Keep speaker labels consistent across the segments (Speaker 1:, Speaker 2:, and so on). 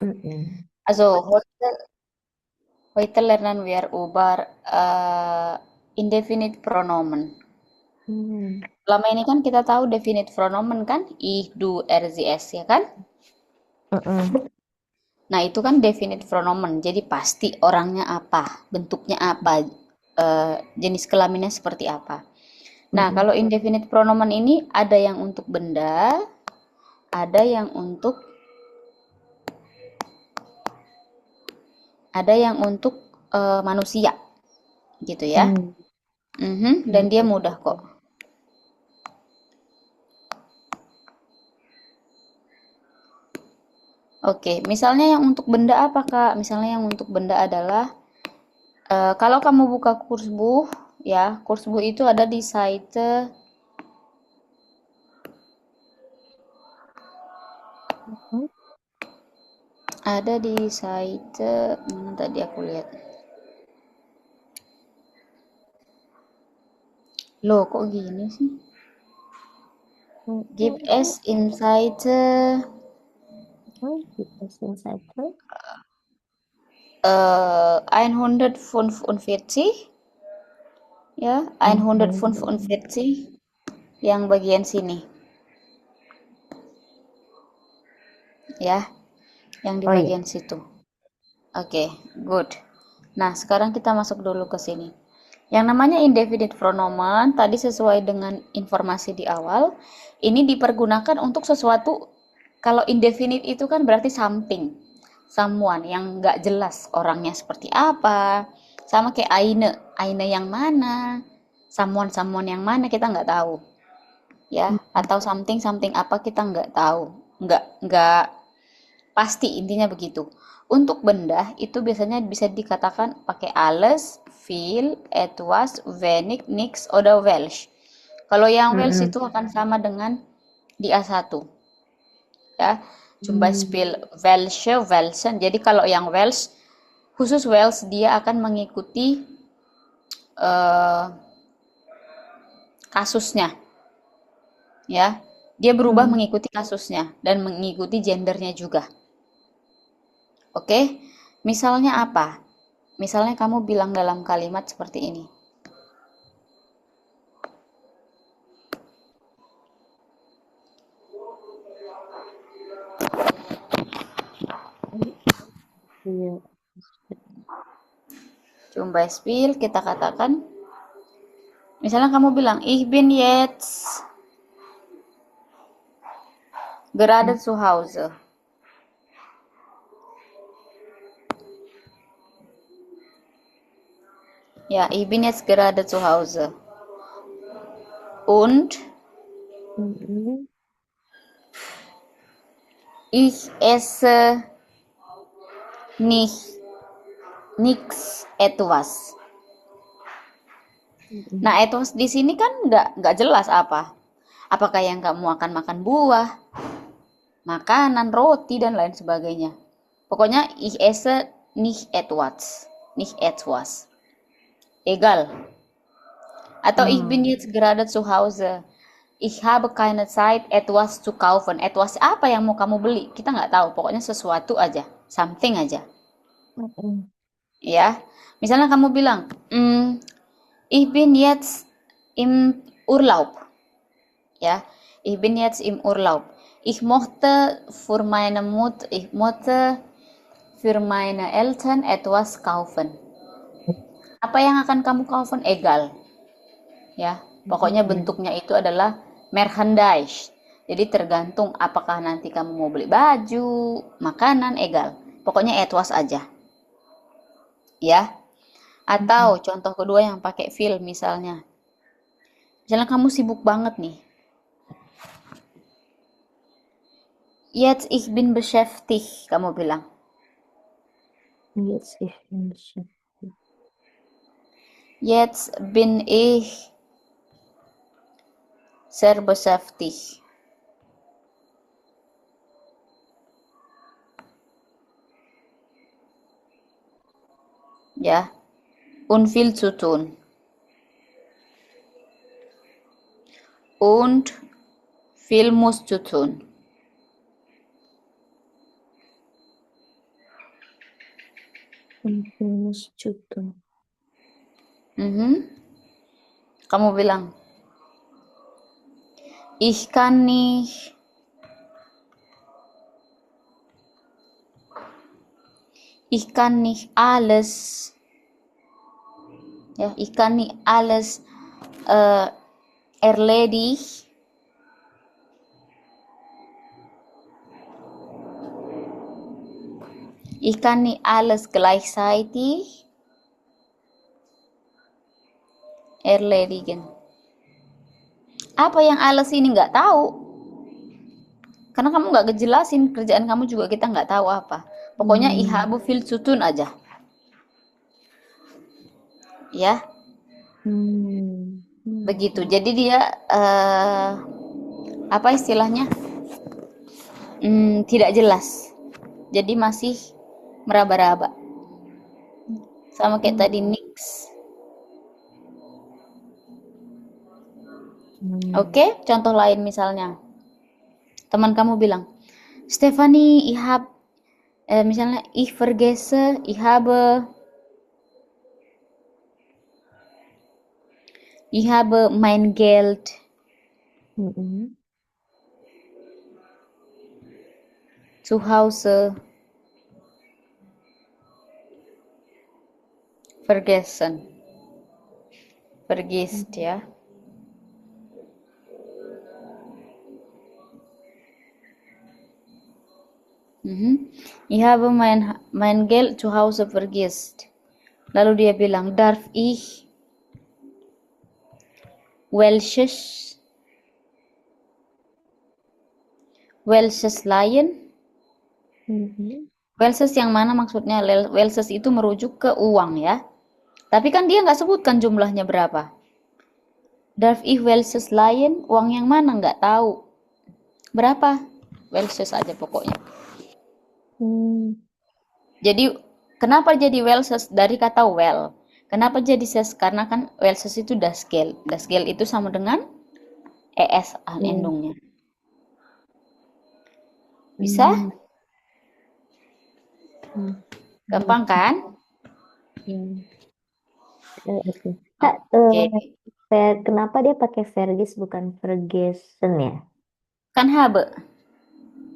Speaker 1: Mm-mm.
Speaker 2: Also heute lernen wir über indefinite Pronomen.
Speaker 1: Hmm.
Speaker 2: Selama ini kan kita tahu definite pronomen kan, ich, du, er, sie, es, ya kan?
Speaker 1: Mm-mm.
Speaker 2: Nah, itu kan definite pronomen. Jadi pasti orangnya apa, bentuknya apa, jenis kelaminnya seperti apa. Nah,
Speaker 1: Mm-mm.
Speaker 2: kalau indefinite pronomen ini ada yang untuk benda, ada yang untuk manusia, gitu ya.
Speaker 1: Hmm.
Speaker 2: Dan
Speaker 1: Hmm.
Speaker 2: dia mudah kok. Oke, misalnya yang untuk benda apa, Kak? Misalnya yang untuk benda adalah kalau kamu buka Kursbuch, ya, Kursbuch itu ada di site,
Speaker 1: Mm-mm.
Speaker 2: mana tadi aku lihat. Loh, kok gini sih? Give us insight 145, ya,
Speaker 1: Mhm.
Speaker 2: 145 yang bagian sini, ya, yang di
Speaker 1: Oh iya.
Speaker 2: bagian situ. Oke, good. Nah, sekarang kita masuk dulu ke sini. Yang namanya indefinite pronomen, tadi sesuai dengan informasi di awal, ini dipergunakan untuk sesuatu, kalau indefinite itu kan berarti something, someone yang nggak jelas orangnya seperti apa, sama kayak Aine yang mana, someone yang mana kita nggak tahu, ya,
Speaker 1: Mhm.
Speaker 2: atau something something apa kita nggak tahu, nggak pasti, intinya begitu. Untuk benda itu biasanya bisa dikatakan pakai alles, viel, etwas, wenig, niks, oder welch. Kalau yang welch
Speaker 1: Mm-mm.
Speaker 2: itu akan sama dengan di A1, ya. Zum
Speaker 1: Hmm.
Speaker 2: Beispiel welche, welchen. Jadi kalau yang welch, khusus welch dia akan mengikuti eh, kasusnya, ya. Dia berubah
Speaker 1: Hmm.
Speaker 2: mengikuti kasusnya dan mengikuti gendernya juga. Oke, misalnya apa? Misalnya kamu bilang dalam kalimat seperti ini.
Speaker 1: Iya.
Speaker 2: Zum Beispiel kita katakan, misalnya kamu bilang, Ich bin jetzt gerade zu Hause. Ja, ich bin jetzt gerade zu Hause. Und
Speaker 1: Mm-mm.
Speaker 2: ich esse nicht nichts etwas.
Speaker 1: Mm-mm.
Speaker 2: Nah, etwas di sini kan nggak jelas apa. Apakah yang kamu akan makan buah, makanan, roti, dan lain sebagainya. Pokoknya ich esse nicht etwas. Nicht etwas. Egal. Atau ich bin
Speaker 1: Hmm.
Speaker 2: jetzt gerade zu Hause. Ich habe keine Zeit, etwas zu kaufen. Etwas apa yang mau kamu beli? Kita nggak tahu. Pokoknya sesuatu aja. Something aja.
Speaker 1: Mm-mm.
Speaker 2: Ya. Misalnya kamu bilang, ich bin jetzt im Urlaub. Ya. Ich bin jetzt im Urlaub. Ich möchte für meine Eltern etwas kaufen. Apa yang akan kamu kaufen? Egal. Ya, pokoknya
Speaker 1: Mm-mm.
Speaker 2: bentuknya itu adalah merchandise. Jadi tergantung apakah nanti kamu mau beli baju, makanan, egal. Pokoknya etwas aja, ya. Atau
Speaker 1: Mm-mm.
Speaker 2: contoh kedua yang pakai feel misalnya. Misalnya kamu sibuk banget nih. Jetzt ich bin beschäftigt, kamu bilang.
Speaker 1: Jetzt ich bin beschäftigt.
Speaker 2: Jetzt bin ich sehr beschäftigt. Ya, und viel zu tun. Und viel muss zu tun.
Speaker 1: 500 juta.
Speaker 2: Kamu bilang, ich kann nicht alles, ich kann nicht alles erledigen. Ich kann nicht alles gleichzeitig erledigen. Apa yang alles ini nggak tahu? Karena kamu nggak ngejelasin kerjaan kamu juga kita nggak tahu apa. Pokoknya ich habe viel zu tun aja. Ya, begitu. Jadi dia apa istilahnya? Tidak jelas. Jadi masih meraba-raba. Sama kayak tadi nix. Oke, contoh lain misalnya. Teman kamu bilang, Stefanie, misalnya, ich vergesse, ich habe mein Geld zu Hause vergessen. Vergisst, ya. Ich habe mein Geld zu Hause vergisst. Lalu dia bilang, darf ich welches leihen? Welches yang mana maksudnya? Welches itu merujuk ke uang ya. Tapi kan dia nggak sebutkan jumlahnya berapa. Darf ich welches leihen? Uang yang mana nggak tahu. Berapa? Welches aja pokoknya. Jadi kenapa jadi welches dari kata well? Kenapa jadi ses? Karena kan welches itu das Geld. Das Geld itu sama dengan es endungnya. Bisa? Gampang kan?
Speaker 1: Kak, kenapa dia pakai Fergus bukan Ferguson ya?
Speaker 2: Kan habe.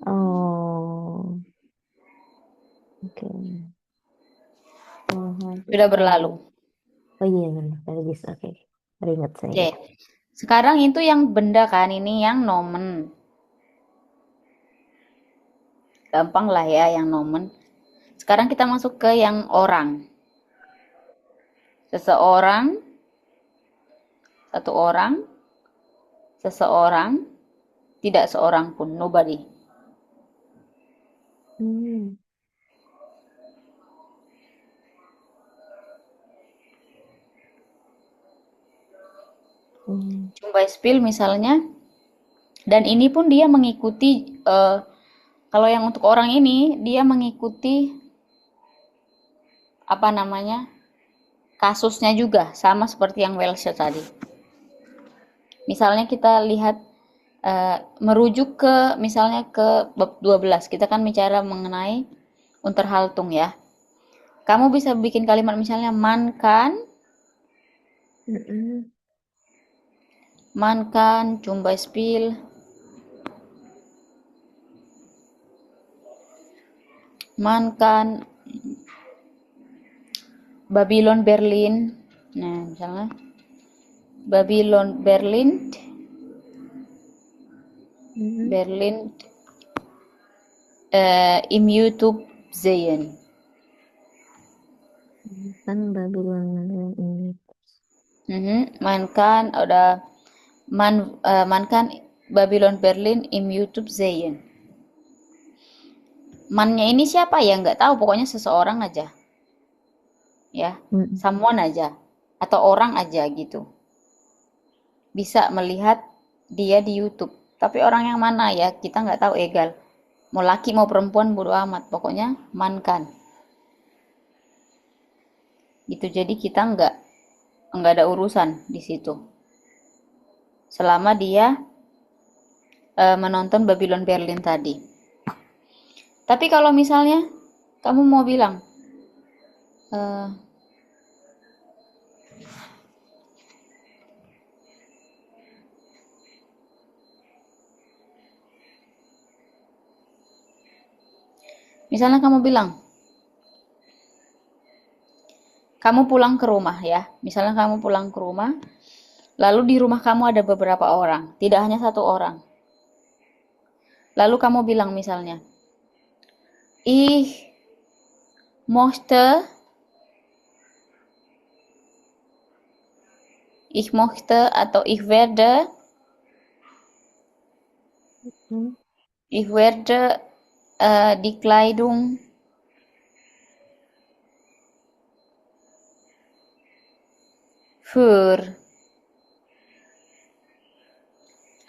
Speaker 1: Oh, oke.
Speaker 2: Sudah berlalu.
Speaker 1: Oh iya benar, Fergus. Oke. Teringat saya.
Speaker 2: Oke. Sekarang itu yang benda kan, ini yang nomen. Gampang lah ya yang nomen. Sekarang kita masuk ke yang orang. Seseorang, satu orang, seseorang, tidak seorang pun, nobody. Zum Beispiel misalnya, dan ini pun dia mengikuti, kalau yang untuk orang ini, dia mengikuti, apa namanya, kasusnya juga, sama seperti yang Welse tadi. Misalnya kita lihat, merujuk ke, misalnya ke bab 12, kita kan bicara mengenai Unterhaltung ya. Kamu bisa bikin kalimat misalnya, man kann zum Beispiel man kann Babylon Berlin. Nah, misalnya Babylon Berlin im YouTube sehen.
Speaker 1: Kan Babylon ini.
Speaker 2: Man kann oder man kann Babylon Berlin im YouTube sehen. Mannya ini siapa ya? Nggak tahu, pokoknya seseorang aja. Ya, someone aja. Atau orang aja gitu. Bisa melihat dia di YouTube. Tapi orang yang mana ya? Kita nggak tahu, egal. Mau laki mau perempuan bodo amat. Pokoknya man kann. Gitu, jadi kita nggak ada urusan di situ. Selama dia menonton Babylon Berlin tadi. Tapi kalau misalnya kamu mau bilang, Eh, misalnya kamu bilang, kamu pulang ke rumah ya. Misalnya kamu pulang ke rumah, lalu di rumah kamu ada beberapa orang, tidak hanya satu orang. Lalu kamu bilang misalnya, ich möchte, atau
Speaker 1: Hmm.
Speaker 2: ich werde die Kleidung für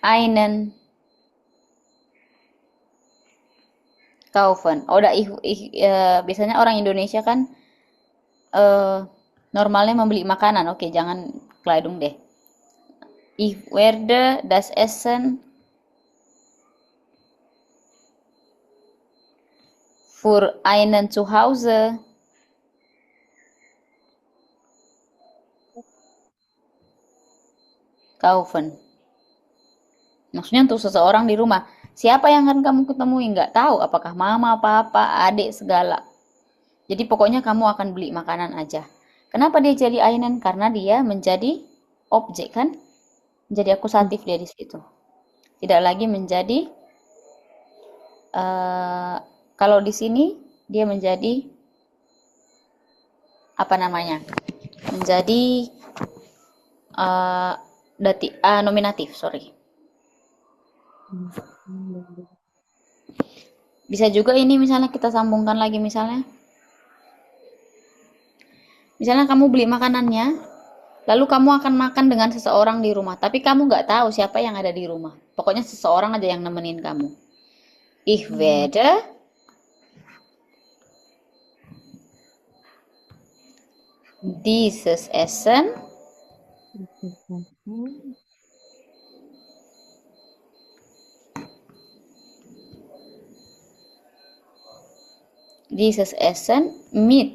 Speaker 2: einen kaufen. Oder biasanya orang Indonesia kan normalnya membeli makanan. Oke, jangan Kleidung deh. Ich werde das Essen für einen zu Hause kaufen. Maksudnya untuk seseorang di rumah. Siapa yang akan kamu ketemui? Nggak tahu. Apakah mama, papa, adik, segala. Jadi pokoknya kamu akan beli makanan aja. Kenapa dia jadi einen? Karena dia menjadi objek kan? Menjadi akusatif dia di situ. Tidak lagi menjadi kalau di sini dia menjadi apa namanya? Menjadi nominatif, sorry. Bisa juga ini misalnya kita sambungkan lagi misalnya kamu beli makanannya, lalu kamu akan makan dengan seseorang di rumah, tapi kamu nggak tahu siapa yang ada di rumah. Pokoknya seseorang aja yang nemenin kamu. Ich werde dieses Essen mit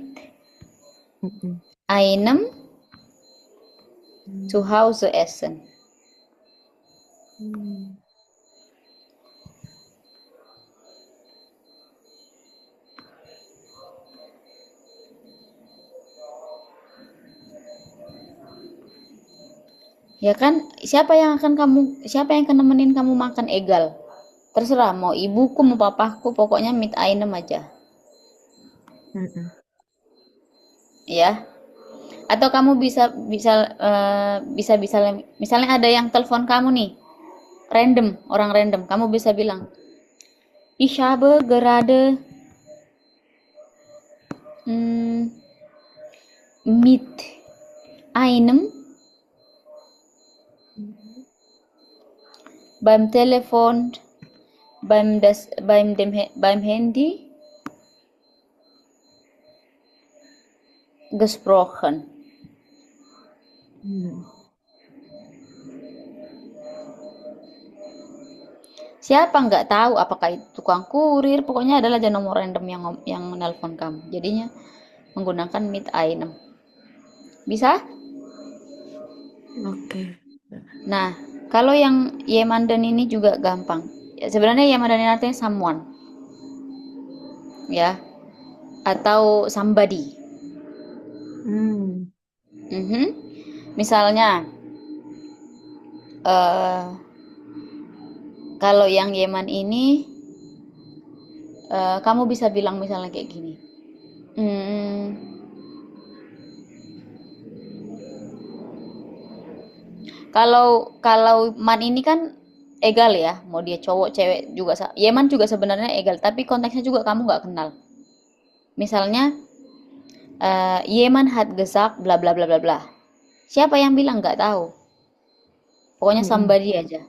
Speaker 2: einem zu Hause essen. Ya kan, siapa yang akan nemenin kamu makan egal. Terserah mau ibuku mau papaku, pokoknya mit einem aja. Ya. Atau kamu bisa misalnya ada yang telepon kamu nih, orang random, kamu bisa bilang, ich habe gerade mit einem beim Telefon beim Handy gesprochen. Siapa nggak tahu apakah itu tukang kurir, pokoknya adalah aja nomor random yang menelpon kamu. Jadinya menggunakan mit einem. Bisa?
Speaker 1: Oke.
Speaker 2: Nah, kalau yang jemanden ini juga gampang. Ya, sebenarnya jemanden ini artinya someone. Ya. Atau somebody. Misalnya kalau yang Yeman ini kamu bisa bilang misalnya kayak gini, kalau man ini kan egal ya, mau dia cowok cewek juga, Yeman juga sebenarnya egal, tapi konteksnya juga kamu nggak kenal. Misalnya Yeman hat gesagt bla bla bla bla bla. Siapa yang bilang? Nggak tahu. Pokoknya somebody aja.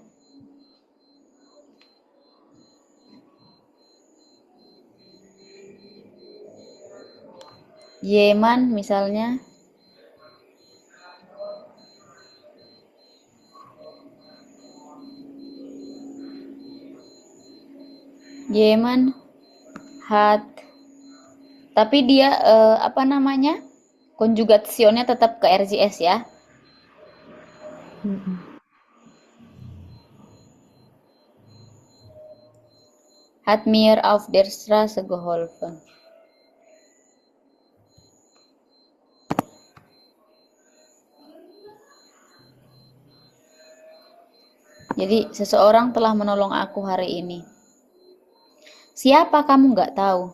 Speaker 2: Yeman misalnya Yeman hat, tapi dia apa namanya? Konjugasionnya tetap ke RJS ya.
Speaker 1: Mm-mm.
Speaker 2: Hat mir auf der Straße geholfen. Jadi seseorang telah menolong aku hari ini. Siapa kamu nggak tahu?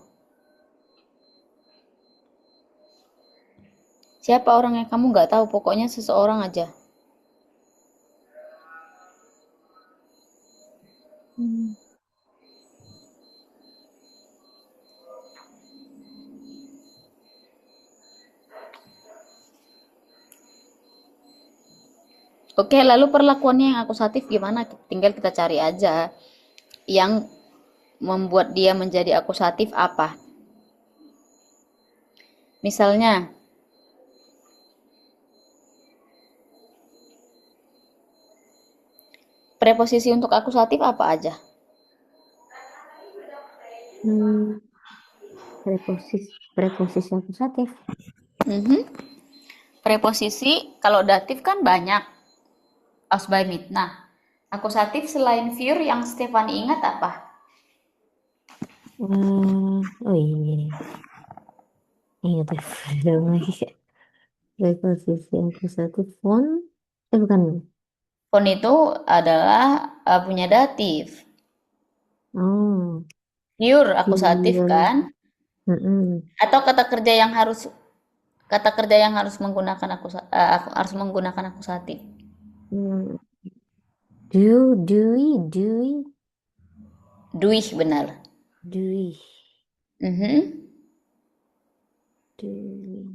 Speaker 2: Siapa orang yang kamu nggak tahu? Pokoknya seseorang aja.
Speaker 1: Hmm.
Speaker 2: Oke, lalu perlakuannya yang akusatif gimana? Tinggal kita cari aja. Yang membuat dia menjadi akusatif apa? Misalnya, preposisi untuk akusatif apa aja?
Speaker 1: Hmm. Preposisi akusatif.
Speaker 2: Mhm. Preposisi kalau datif kan banyak. Aus by mit. Nah, akusatif selain für yang Stefani ingat apa?
Speaker 1: Oh iya, ingat ya. Belum lagi. Preposisi akusatif font. Bukan.
Speaker 2: Fon itu adalah punya datif.
Speaker 1: Oh,
Speaker 2: Pure akusatif
Speaker 1: here.
Speaker 2: kan?
Speaker 1: Mm-mm.
Speaker 2: Atau kata kerja yang harus menggunakan harus menggunakan akusatif.
Speaker 1: Hmm. Dewey,
Speaker 2: Duih benar.
Speaker 1: Dewey,
Speaker 2: Mhm.
Speaker 1: Dewey.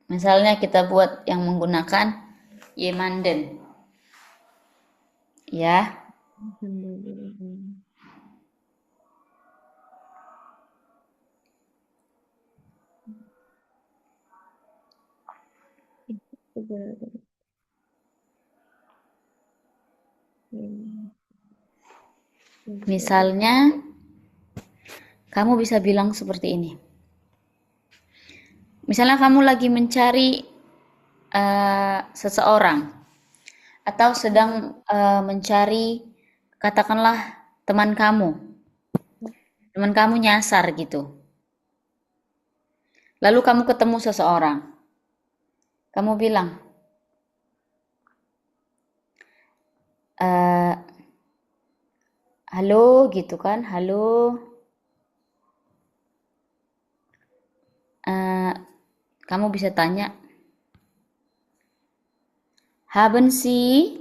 Speaker 2: Misalnya kita buat yang menggunakan Yemanden, ya. Misalnya kamu bisa bilang seperti ini. Misalnya kamu lagi mencari seseorang atau sedang mencari katakanlah teman kamu. Teman kamu nyasar gitu. Lalu kamu ketemu seseorang. Kamu bilang, eh, halo gitu kan, halo. Eh, kamu bisa tanya, haben Sie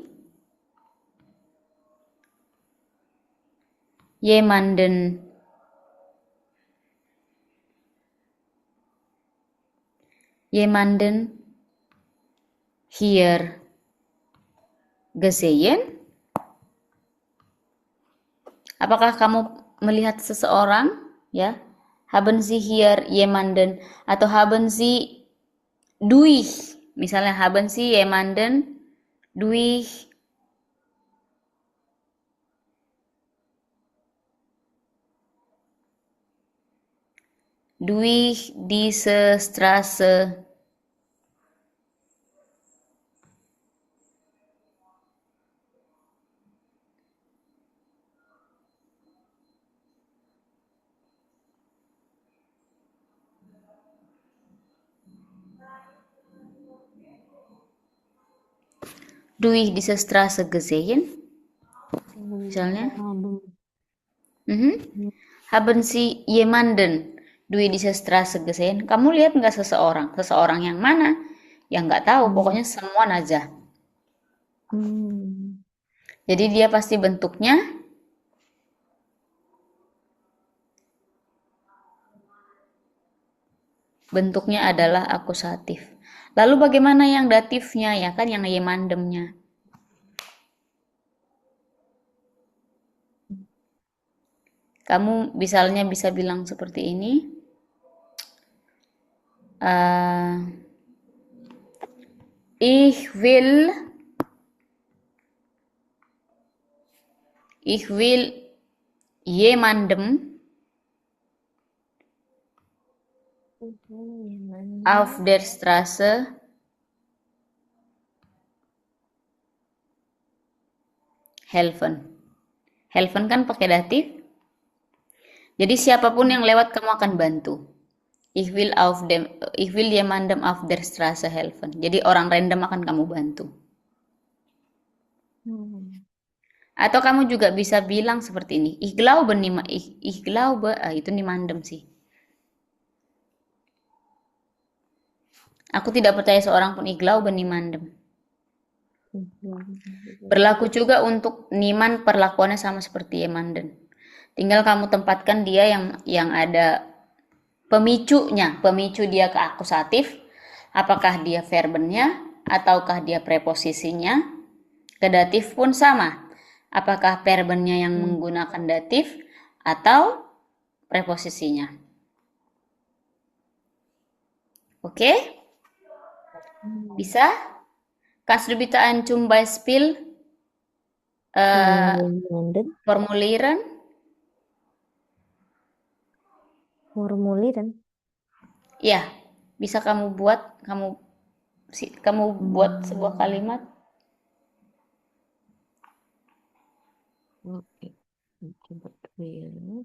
Speaker 2: jemanden jemanden hier gesehen? Apakah kamu melihat seseorang? Ya, haben Sie hier jemanden atau haben Sie durch? Misalnya haben Sie jemanden durch diese Straße durch diese Straße gesehen? Misalnya, haben Sie jemanden durch diese Straße gesehen? Kamu lihat nggak seseorang? Seseorang yang mana? Yang nggak tahu, pokoknya semua aja. Jadi dia pasti bentuknya adalah akusatif. Lalu bagaimana yang datifnya ya kan yang jemandemnya? Kamu misalnya bisa bilang seperti ini. Uh, ich will ich will jemandem Auf der Straße helfen. Helfen kan pakai datif. Jadi siapapun yang lewat kamu akan bantu. Ich will jemandem auf der Straße helfen. Jadi orang random akan kamu bantu. Atau kamu juga bisa bilang seperti ini. Ich glaube, itu niemandem sih. Aku tidak percaya seorang pun, ich glaube niemandem. Berlaku juga untuk niman, perlakuannya sama seperti jemanden. Tinggal kamu tempatkan dia yang ada pemicunya. Pemicu dia ke akusatif, apakah dia verbennya ataukah dia preposisinya. Ke datif pun sama. Apakah verbennya yang menggunakan datif atau preposisinya. Oke? Bisa? Kannst du bitte zum Beispiel formulieren?
Speaker 1: Formulieren.
Speaker 2: Ya, bisa kamu buat buat sebuah kalimat.
Speaker 1: Oke, coba dulu ya.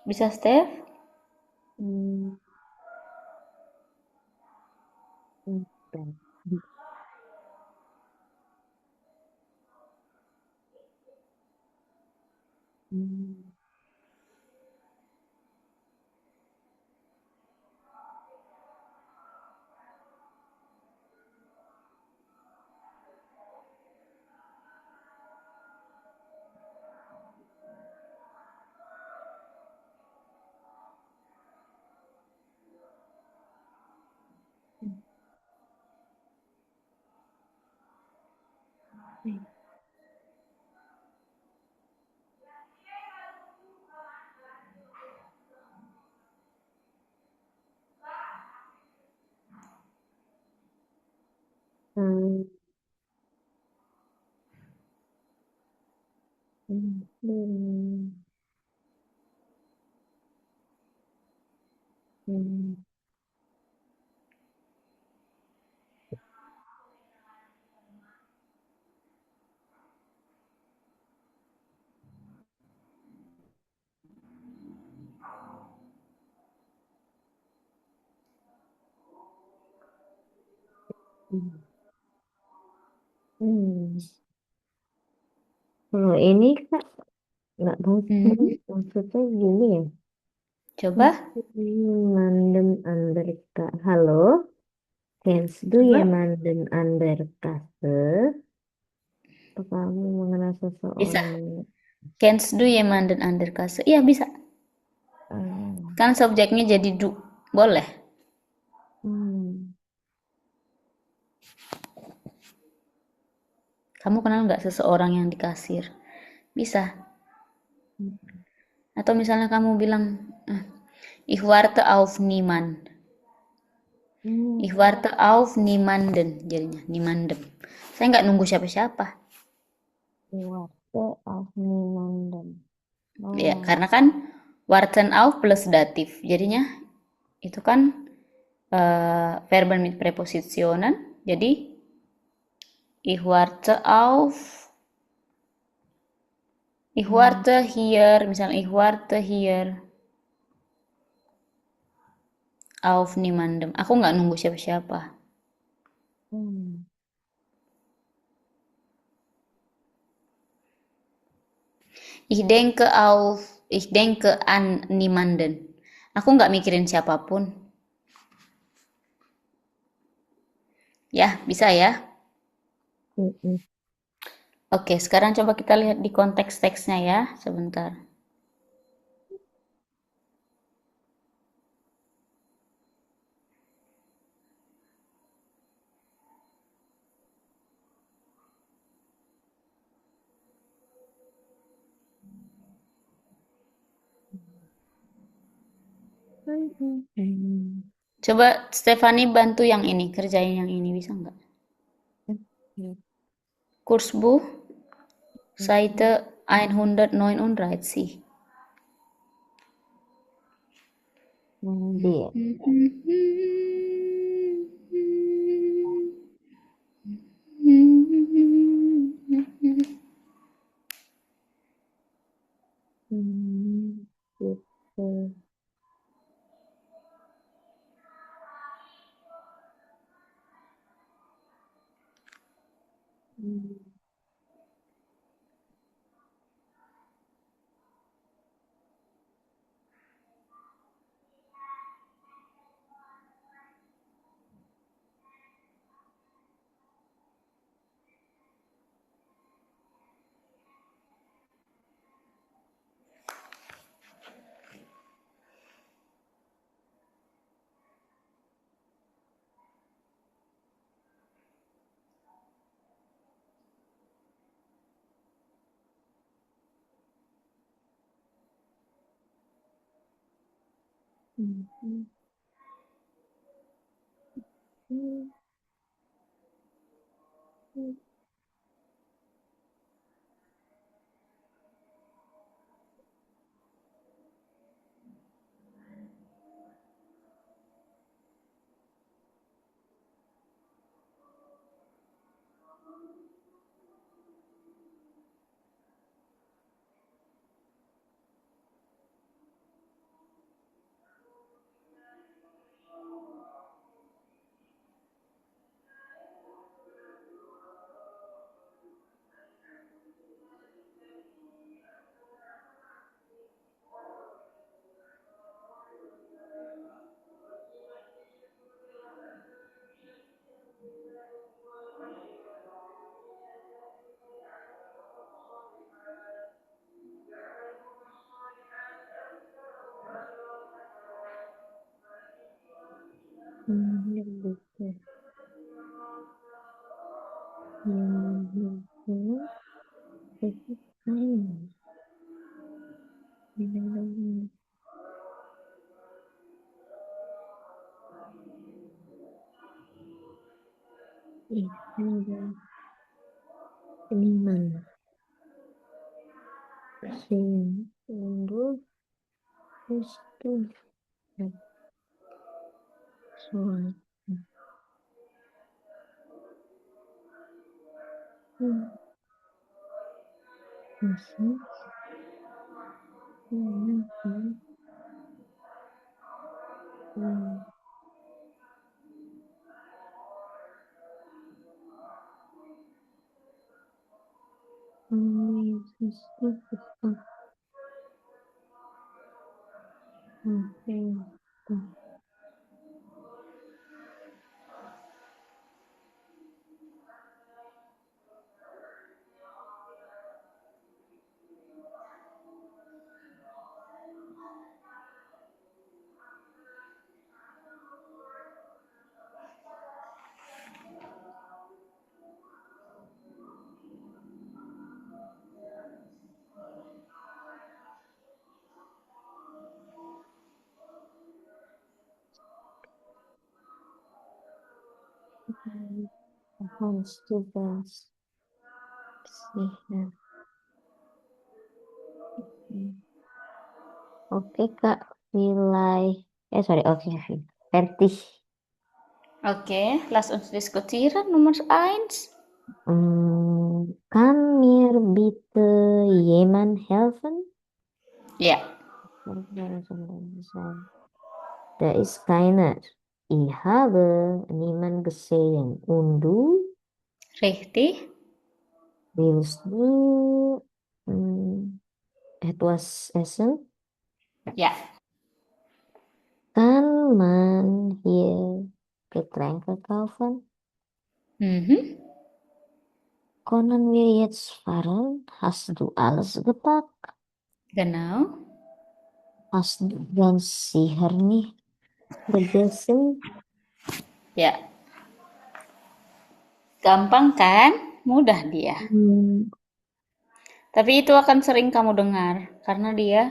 Speaker 2: Bisa, Steph?
Speaker 1: Hmm, hmm, hmm, hmm. Hmm. Kalau ini Kak nggak mungkin,
Speaker 2: Hmm,
Speaker 1: maksudnya gini ya.
Speaker 2: coba,
Speaker 1: Mandem Anderka. Halo, Kens du
Speaker 2: coba.
Speaker 1: Mandem Anderka. Apa kamu mengenal
Speaker 2: Bisa.
Speaker 1: seseorang?
Speaker 2: Kennst du jemanden an der Kasse? Iya bisa.
Speaker 1: Ah,
Speaker 2: Kan subjeknya jadi du. Boleh.
Speaker 1: hmm,
Speaker 2: Kamu kenal nggak seseorang yang di kasir? Bisa. Atau misalnya kamu bilang, "Ah, ich warte auf niemand. Ich
Speaker 1: hmm,
Speaker 2: warte auf niemanden." Jadinya, niemanden. Saya nggak nunggu siapa-siapa.
Speaker 1: Warte auf niemanden.
Speaker 2: Ya,
Speaker 1: Oh,
Speaker 2: karena kan warten auf plus datif. Jadinya itu kan Verben mit Präpositionen. Jadi, ich
Speaker 1: hmm,
Speaker 2: warte hier, misalnya ich warte hier auf niemandem. Aku nggak nunggu siapa-siapa.
Speaker 1: hmm,
Speaker 2: Ich denke an niemanden. Aku nggak mikirin siapapun. Ya, bisa ya.
Speaker 1: hmm, hmm.
Speaker 2: Oke, sekarang coba kita lihat di konteks teksnya ya. Sebentar.
Speaker 1: Hmm.
Speaker 2: Coba Stefani bantu yang ini, kerjain yang ini, bisa nggak? Kursbuch, Seite 139.
Speaker 1: Dia. Hmm, gitu. Hmm, hmm, hmm, hmm, hmm. Hmm, gitu. Hmm, hmm, Hmm. Hmm. Seniman. Sing. Undur. Itu. Soal. Hmm. Masih. Hmm. Hmm. Hmm. Hmm. Hmm. Hans Stevens. Sihan. Oke, Kak. Nilai. Oke. Fertig.
Speaker 2: Okay, lass uns diskutieren. Nummer eins.
Speaker 1: Kann mir bitte jemand helfen?
Speaker 2: Ja,
Speaker 1: Da ist keiner. Ich habe niemand gesehen. Und du?
Speaker 2: richtig.
Speaker 1: Willst du etwas essen?
Speaker 2: Ja.
Speaker 1: Kann man hier Getränke kaufen?
Speaker 2: Mhm.
Speaker 1: Können wir jetzt fahren? Hast du alles gepackt?
Speaker 2: Genau.
Speaker 1: Hast du ganz sicher nicht gegessen?
Speaker 2: Ya, gampang kan? Mudah dia.
Speaker 1: Hmm.
Speaker 2: Tapi itu akan sering kamu dengar karena dia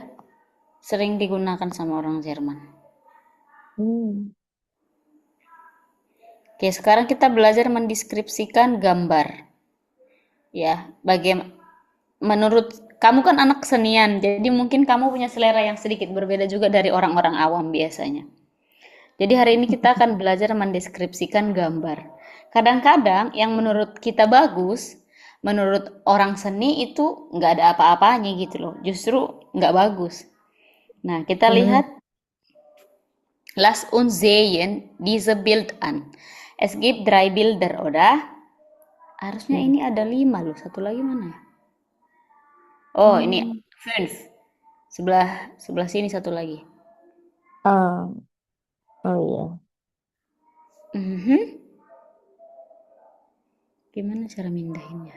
Speaker 2: sering digunakan sama orang Jerman.
Speaker 1: Hmm.
Speaker 2: Oke, sekarang kita belajar mendeskripsikan gambar. Ya, bagaimana menurut kamu kan anak kesenian, jadi mungkin kamu punya selera yang sedikit berbeda juga dari orang-orang awam biasanya. Jadi hari ini kita akan belajar mendeskripsikan gambar. Kadang-kadang yang menurut kita bagus, menurut orang seni itu nggak ada apa-apanya gitu loh. Justru nggak bagus. Nah, kita
Speaker 1: Hmm.
Speaker 2: lihat. Lass uns sehen diese Bild an. Es gibt drei Bilder, oder? Harusnya
Speaker 1: Hmm.
Speaker 2: ini ada 5 loh. Satu lagi mana ya? Oh, ini
Speaker 1: Hmm.
Speaker 2: 5. Sebelah sebelah sini satu lagi.
Speaker 1: Oh, oh
Speaker 2: Mhm. Gimana cara mindahinnya?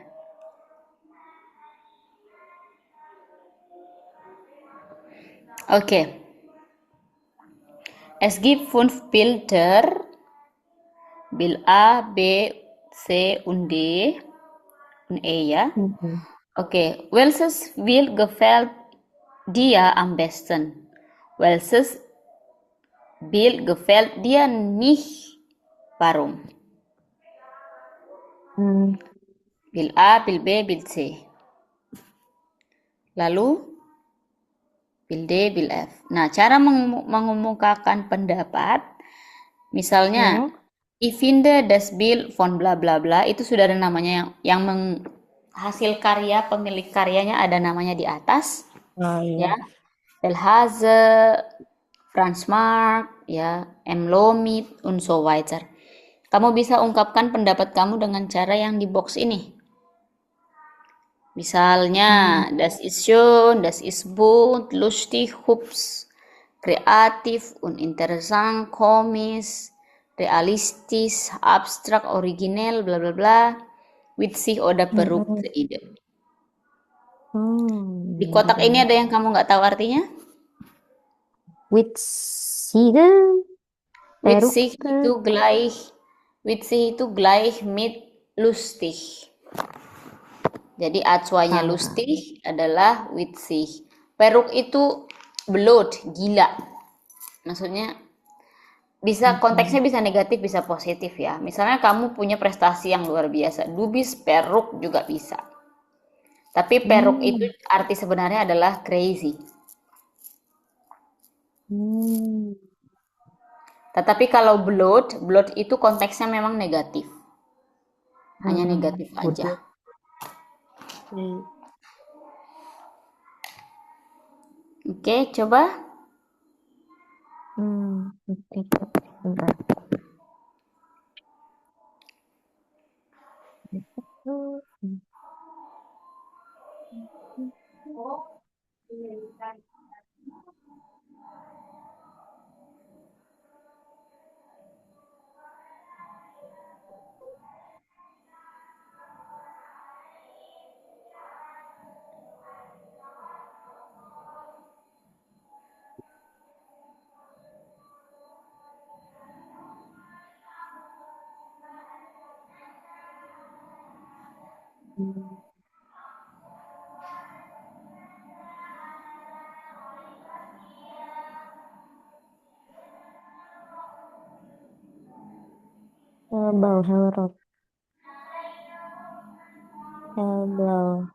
Speaker 2: Oke. Es gibt 5 Bilder. Bild A, B, C und D und E, ja?
Speaker 1: iya. Hmm.
Speaker 2: Okay. Welches Bild gefällt dir am besten? Welches Bild gefällt dir nicht? Warum?
Speaker 1: Hmm.
Speaker 2: Bild A, Bild B, Bild C. Lalu Bild D, Bild F. Nah, cara mengemukakan pendapat, misalnya,
Speaker 1: Ya.
Speaker 2: ich finde das Bild von bla bla bla, itu sudah ada namanya yang hasil karya, pemilik karyanya ada namanya di atas,
Speaker 1: Oh
Speaker 2: ya.
Speaker 1: iya.
Speaker 2: Delhaize, Franz Marc, ya, M. Lomit, und so weiter. Kamu bisa ungkapkan pendapat kamu dengan cara yang di box ini. Misalnya,
Speaker 1: Hmm.
Speaker 2: das ist schön, das ist bunt, lustig, hübsch, kreativ und interessant, komisch, realistisch, abstrak, originell, bla bla bla, witzig oder
Speaker 1: Hmm.
Speaker 2: verrückte Ide.
Speaker 1: Oh,
Speaker 2: Di
Speaker 1: iya,
Speaker 2: kotak
Speaker 1: iya.
Speaker 2: ini ada yang kamu nggak tahu artinya?
Speaker 1: Witzige,
Speaker 2: Witzig itu
Speaker 1: verrückte.
Speaker 2: gleich, witzig itu gleich mit lustig. Jadi acuannya
Speaker 1: Ah,
Speaker 2: lustig adalah witzig. Peruk itu bloat, gila. Maksudnya bisa konteksnya
Speaker 1: mm-mm.
Speaker 2: bisa negatif bisa positif ya. Misalnya kamu punya prestasi yang luar biasa, du bist peruk juga bisa. Tapi peruk itu
Speaker 1: Hmm.
Speaker 2: arti sebenarnya adalah crazy.
Speaker 1: Hmm.
Speaker 2: Tetapi kalau bloat itu konteksnya memang negatif. Hanya
Speaker 1: Mm-mm.
Speaker 2: negatif aja.
Speaker 1: Good. Hmm.
Speaker 2: Oke, coba.
Speaker 1: Oke, bentar. Hello, hello, hello.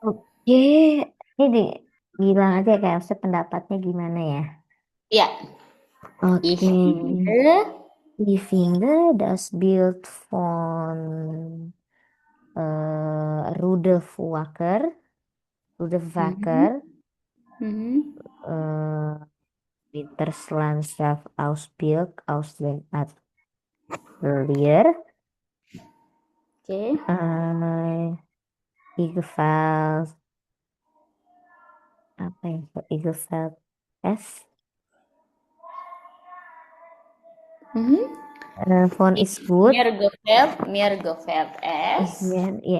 Speaker 1: Oke, ini bilang aja kayak pendapatnya gimana ya?
Speaker 2: Iya. Ich
Speaker 1: Oke,
Speaker 2: finde.
Speaker 1: die Finger das Bild von Rudolf Wacker, Rudolf
Speaker 2: Mhm.
Speaker 1: Wacker,
Speaker 2: Mhm.
Speaker 1: äh, Winterslandschaft Ausbild aus den Atelier.
Speaker 2: Oke.
Speaker 1: Igefeld, apa ya? Igefeld S.
Speaker 2: Mhm.
Speaker 1: Font
Speaker 2: Ich
Speaker 1: is good.
Speaker 2: mir gefällt es.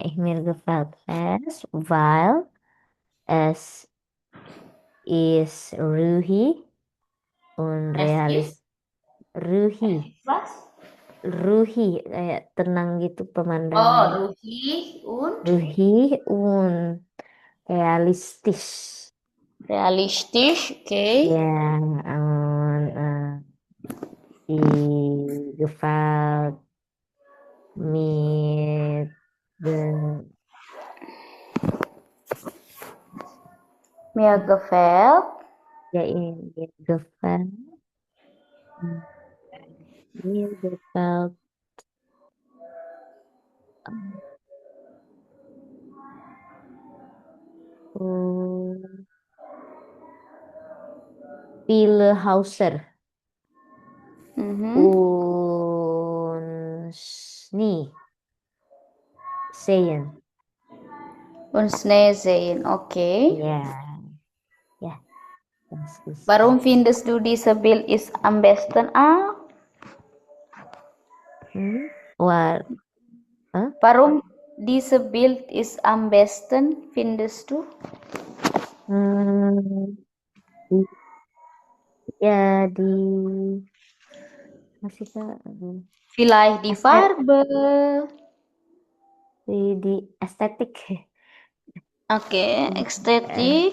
Speaker 1: Ich mir gefällt es, weil es ist ruhig und
Speaker 2: Es ist
Speaker 1: ruhig,
Speaker 2: was?
Speaker 1: ruhig kayak tenang gitu
Speaker 2: Oh,
Speaker 1: pemandangan.
Speaker 2: ruhig und
Speaker 1: Ruhig und realistisch.
Speaker 2: realistisch.
Speaker 1: Ja,
Speaker 2: Okay.
Speaker 1: und die gefällt mit den,
Speaker 2: Mir gefällt.
Speaker 1: ja, mir gefällt, mir gefällt uh, viele Hauser
Speaker 2: Mhm.
Speaker 1: und Schnee sehen.
Speaker 2: Und Schnee sehen. Okay.
Speaker 1: Ja, ja, das ist.
Speaker 2: Warum findest du diese Bild ist am besten? Ah,
Speaker 1: War, huh?
Speaker 2: warum diese Bild ist am besten, findest du?
Speaker 1: Hmm, ya di masih ke
Speaker 2: Vielleicht die
Speaker 1: estet
Speaker 2: Farbe.
Speaker 1: di estetik.
Speaker 2: Oke,
Speaker 1: Eh,
Speaker 2: estetik.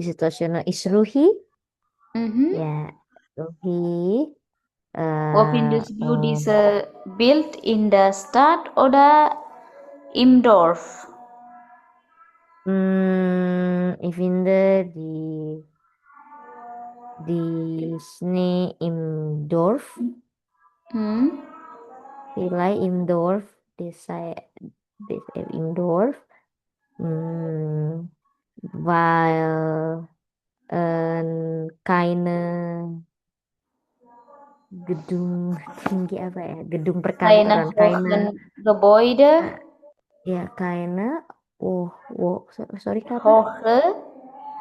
Speaker 1: Die situationeel is Ruhi.
Speaker 2: Mhm.
Speaker 1: Ja, Ruhi.
Speaker 2: Wo findest du
Speaker 1: Oh,
Speaker 2: diese Bild in der Stadt oder im Dorf?
Speaker 1: ich finde die Schnee im Dorf.
Speaker 2: Hm?
Speaker 1: Vielleicht im Dorf, im Dorf, mm, weil keine gedung tinggi apa ya, gedung
Speaker 2: Keine
Speaker 1: perkantoran, keine,
Speaker 2: hohen Gebäude,
Speaker 1: eh, ya keine, oh, sorry Kak, apa?
Speaker 2: hohe,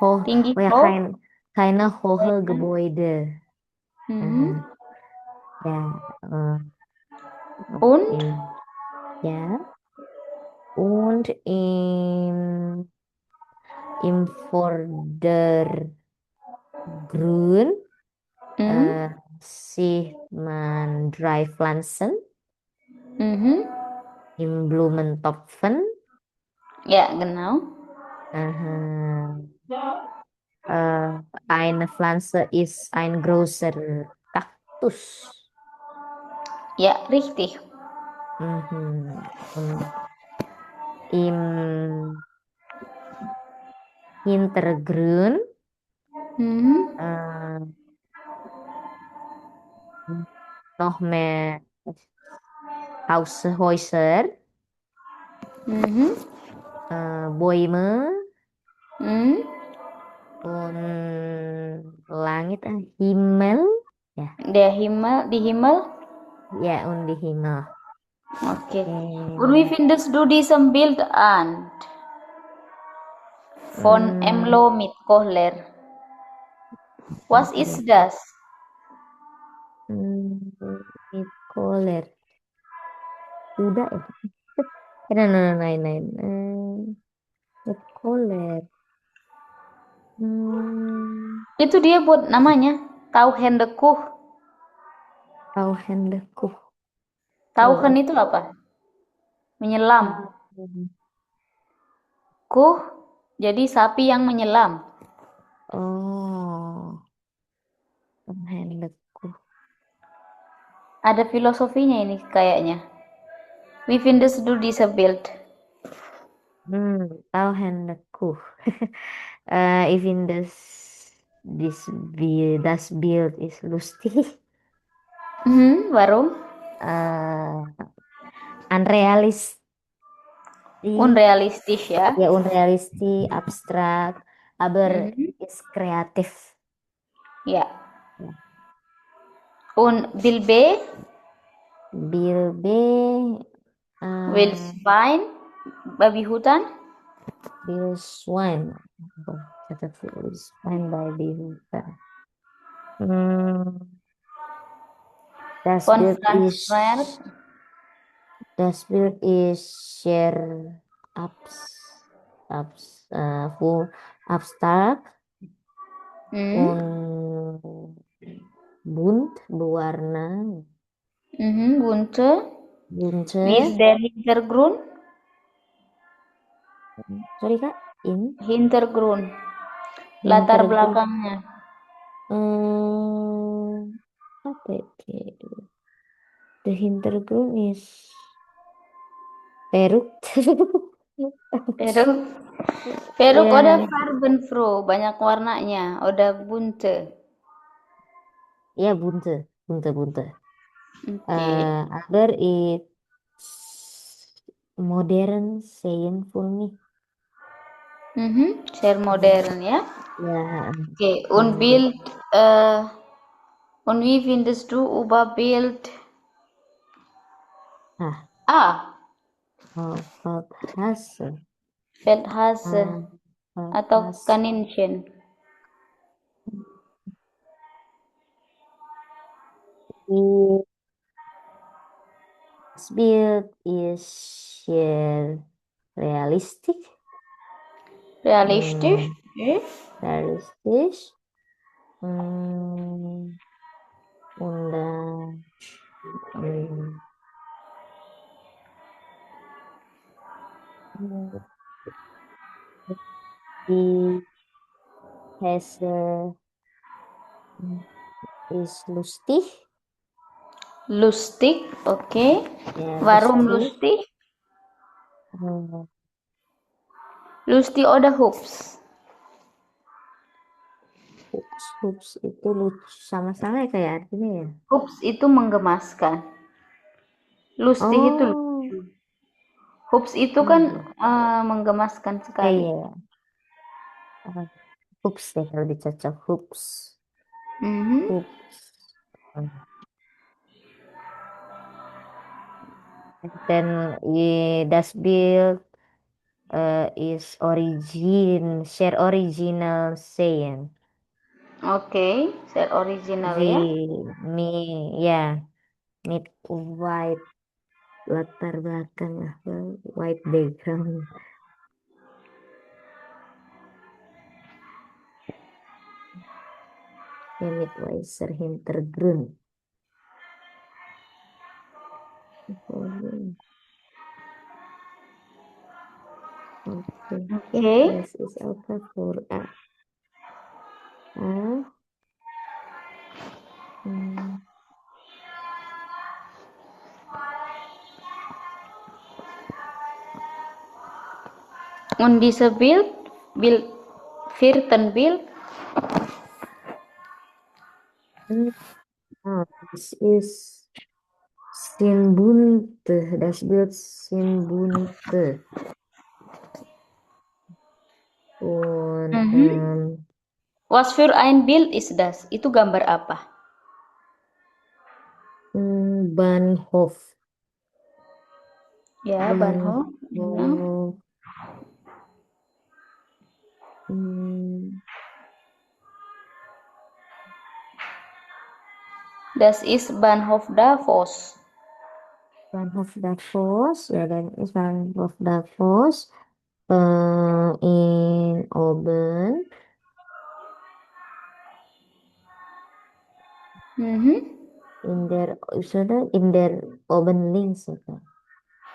Speaker 1: Oh,
Speaker 2: tinggi
Speaker 1: oh ya
Speaker 2: hoch.
Speaker 1: keine hohe Gebäude.
Speaker 2: Mhm.
Speaker 1: Mhm. Ya,
Speaker 2: Und
Speaker 1: ja, und im Vordergrund
Speaker 2: mhm.
Speaker 1: äh, sieht man drei Pflanzen
Speaker 2: Mhm.
Speaker 1: im Blumentopfen.
Speaker 2: Ja, genau.
Speaker 1: Aha. Eine Pflanze ist ein großer Kaktus.
Speaker 2: Ja, richtig.
Speaker 1: Mhm. Und im Hintergrund
Speaker 2: Mhm.
Speaker 1: äh, noch mehr Häuser,
Speaker 2: Mhm.
Speaker 1: Bäume
Speaker 2: Mhm.
Speaker 1: und Langit, Himmel. Ja,
Speaker 2: Der Himmel, die Himmel.
Speaker 1: ja, und die Himmel.
Speaker 2: Okay. Und wie
Speaker 1: Okay.
Speaker 2: findest du diesem Bild an? Von
Speaker 1: Hmm,
Speaker 2: Emlo mit Kohler. Was
Speaker 1: oke.
Speaker 2: ist das?
Speaker 1: Hmm, Koler. Kuda ya? No, no, no, lain, lain. Koler. Hmm,
Speaker 2: Itu dia buat namanya. Tauchen dekuh.
Speaker 1: Tauhendeku.
Speaker 2: Tauchen
Speaker 1: Oh,
Speaker 2: itu apa? Menyelam.
Speaker 1: oh,
Speaker 2: Kuh, jadi sapi yang menyelam.
Speaker 1: oh, Tauhendeku.
Speaker 2: Ada filosofinya ini kayaknya. Wie findest du diese Bild?
Speaker 1: Tauhendeku. Even das Bild is lustig.
Speaker 2: Mhm, warum?
Speaker 1: Uh, Unrealistic.
Speaker 2: Unrealistisch ya.
Speaker 1: Ya, unrealistik, abstrak, aber
Speaker 2: Mhm.
Speaker 1: ist kreatif.
Speaker 2: Ya.
Speaker 1: Ya.
Speaker 2: Und Bill B,
Speaker 1: Bill B, eh,
Speaker 2: Wildschwein, babi hutan.
Speaker 1: Bill Swan. Oh, kata Bill Swan by Bill Hutan. Hmm, das
Speaker 2: Von
Speaker 1: Bild
Speaker 2: Franz Ferd.
Speaker 1: is das Bild is share full abstrak
Speaker 2: Mhm.
Speaker 1: und bunt berwarna
Speaker 2: Mhm, bunte.
Speaker 1: bunte.
Speaker 2: Wie ist der Hintergrund?
Speaker 1: Sorry Kak, ini
Speaker 2: Hintergrund. Latar
Speaker 1: Hintergrund.
Speaker 2: belakangnya.
Speaker 1: Apa itu? The Hintergrund is Peruk.
Speaker 2: Peruk. Peruk ada
Speaker 1: Ya,
Speaker 2: Farbenfroh, banyak warnanya. Ada bunte.
Speaker 1: ya bunte, bunte, bunte.
Speaker 2: Oke.
Speaker 1: Aber it's modern saying for me.
Speaker 2: Mhm, sehr
Speaker 1: Hmm,
Speaker 2: modern ya.
Speaker 1: Ya,
Speaker 2: Okay, und
Speaker 1: modern.
Speaker 2: Bild, und wie findest du über Bild
Speaker 1: Ah,
Speaker 2: A?
Speaker 1: Feldhase.
Speaker 2: Feldhase
Speaker 1: Ah,
Speaker 2: atau
Speaker 1: Feldhase.
Speaker 2: Kaninchen.
Speaker 1: This build is realistic.
Speaker 2: Realistisch.
Speaker 1: Hmm,
Speaker 2: Okay.
Speaker 1: realistic. Hmm, undang. Hmm, di has is lustig.
Speaker 2: Lustig, oke.
Speaker 1: Ya,
Speaker 2: Warum
Speaker 1: lustig.
Speaker 2: lustig?
Speaker 1: Hmm,
Speaker 2: Lustig oder hübsch?
Speaker 1: hoops itu lucu sama-sama ya kayak artinya ya.
Speaker 2: Hübsch itu menggemaskan. Lustig itu
Speaker 1: Oh,
Speaker 2: lucu. Hübsch itu kan
Speaker 1: iya.
Speaker 2: menggemaskan sekali.
Speaker 1: Iya. Uh, hoops deh kalau dicocok hoops.
Speaker 2: Mhm.
Speaker 1: Hoops. And then das Bild is share original saying.
Speaker 2: Oke, set original ya.
Speaker 1: Me, ya, need white latar belakang lah, white background. Ya, mit weißer Hintergrund. Oke, ya,
Speaker 2: Oke.
Speaker 1: das ist apa for A. A. Hmm.
Speaker 2: Und diese vierten Bild,
Speaker 1: Ah, this is Sinbunte, das Bild Sinbunte. Und
Speaker 2: mhm. Was für ein Bild ist das? Itu gambar apa?
Speaker 1: Bahnhof.
Speaker 2: Ya, Bahnhof. Ya.
Speaker 1: Bahnhof. Hmm,
Speaker 2: Das ist Bahnhof Davos.
Speaker 1: Bahnhof Davos. Ya, dan is Bahnhof Davos. In Oben.
Speaker 2: Mhm.
Speaker 1: In der Oben links. Gitu.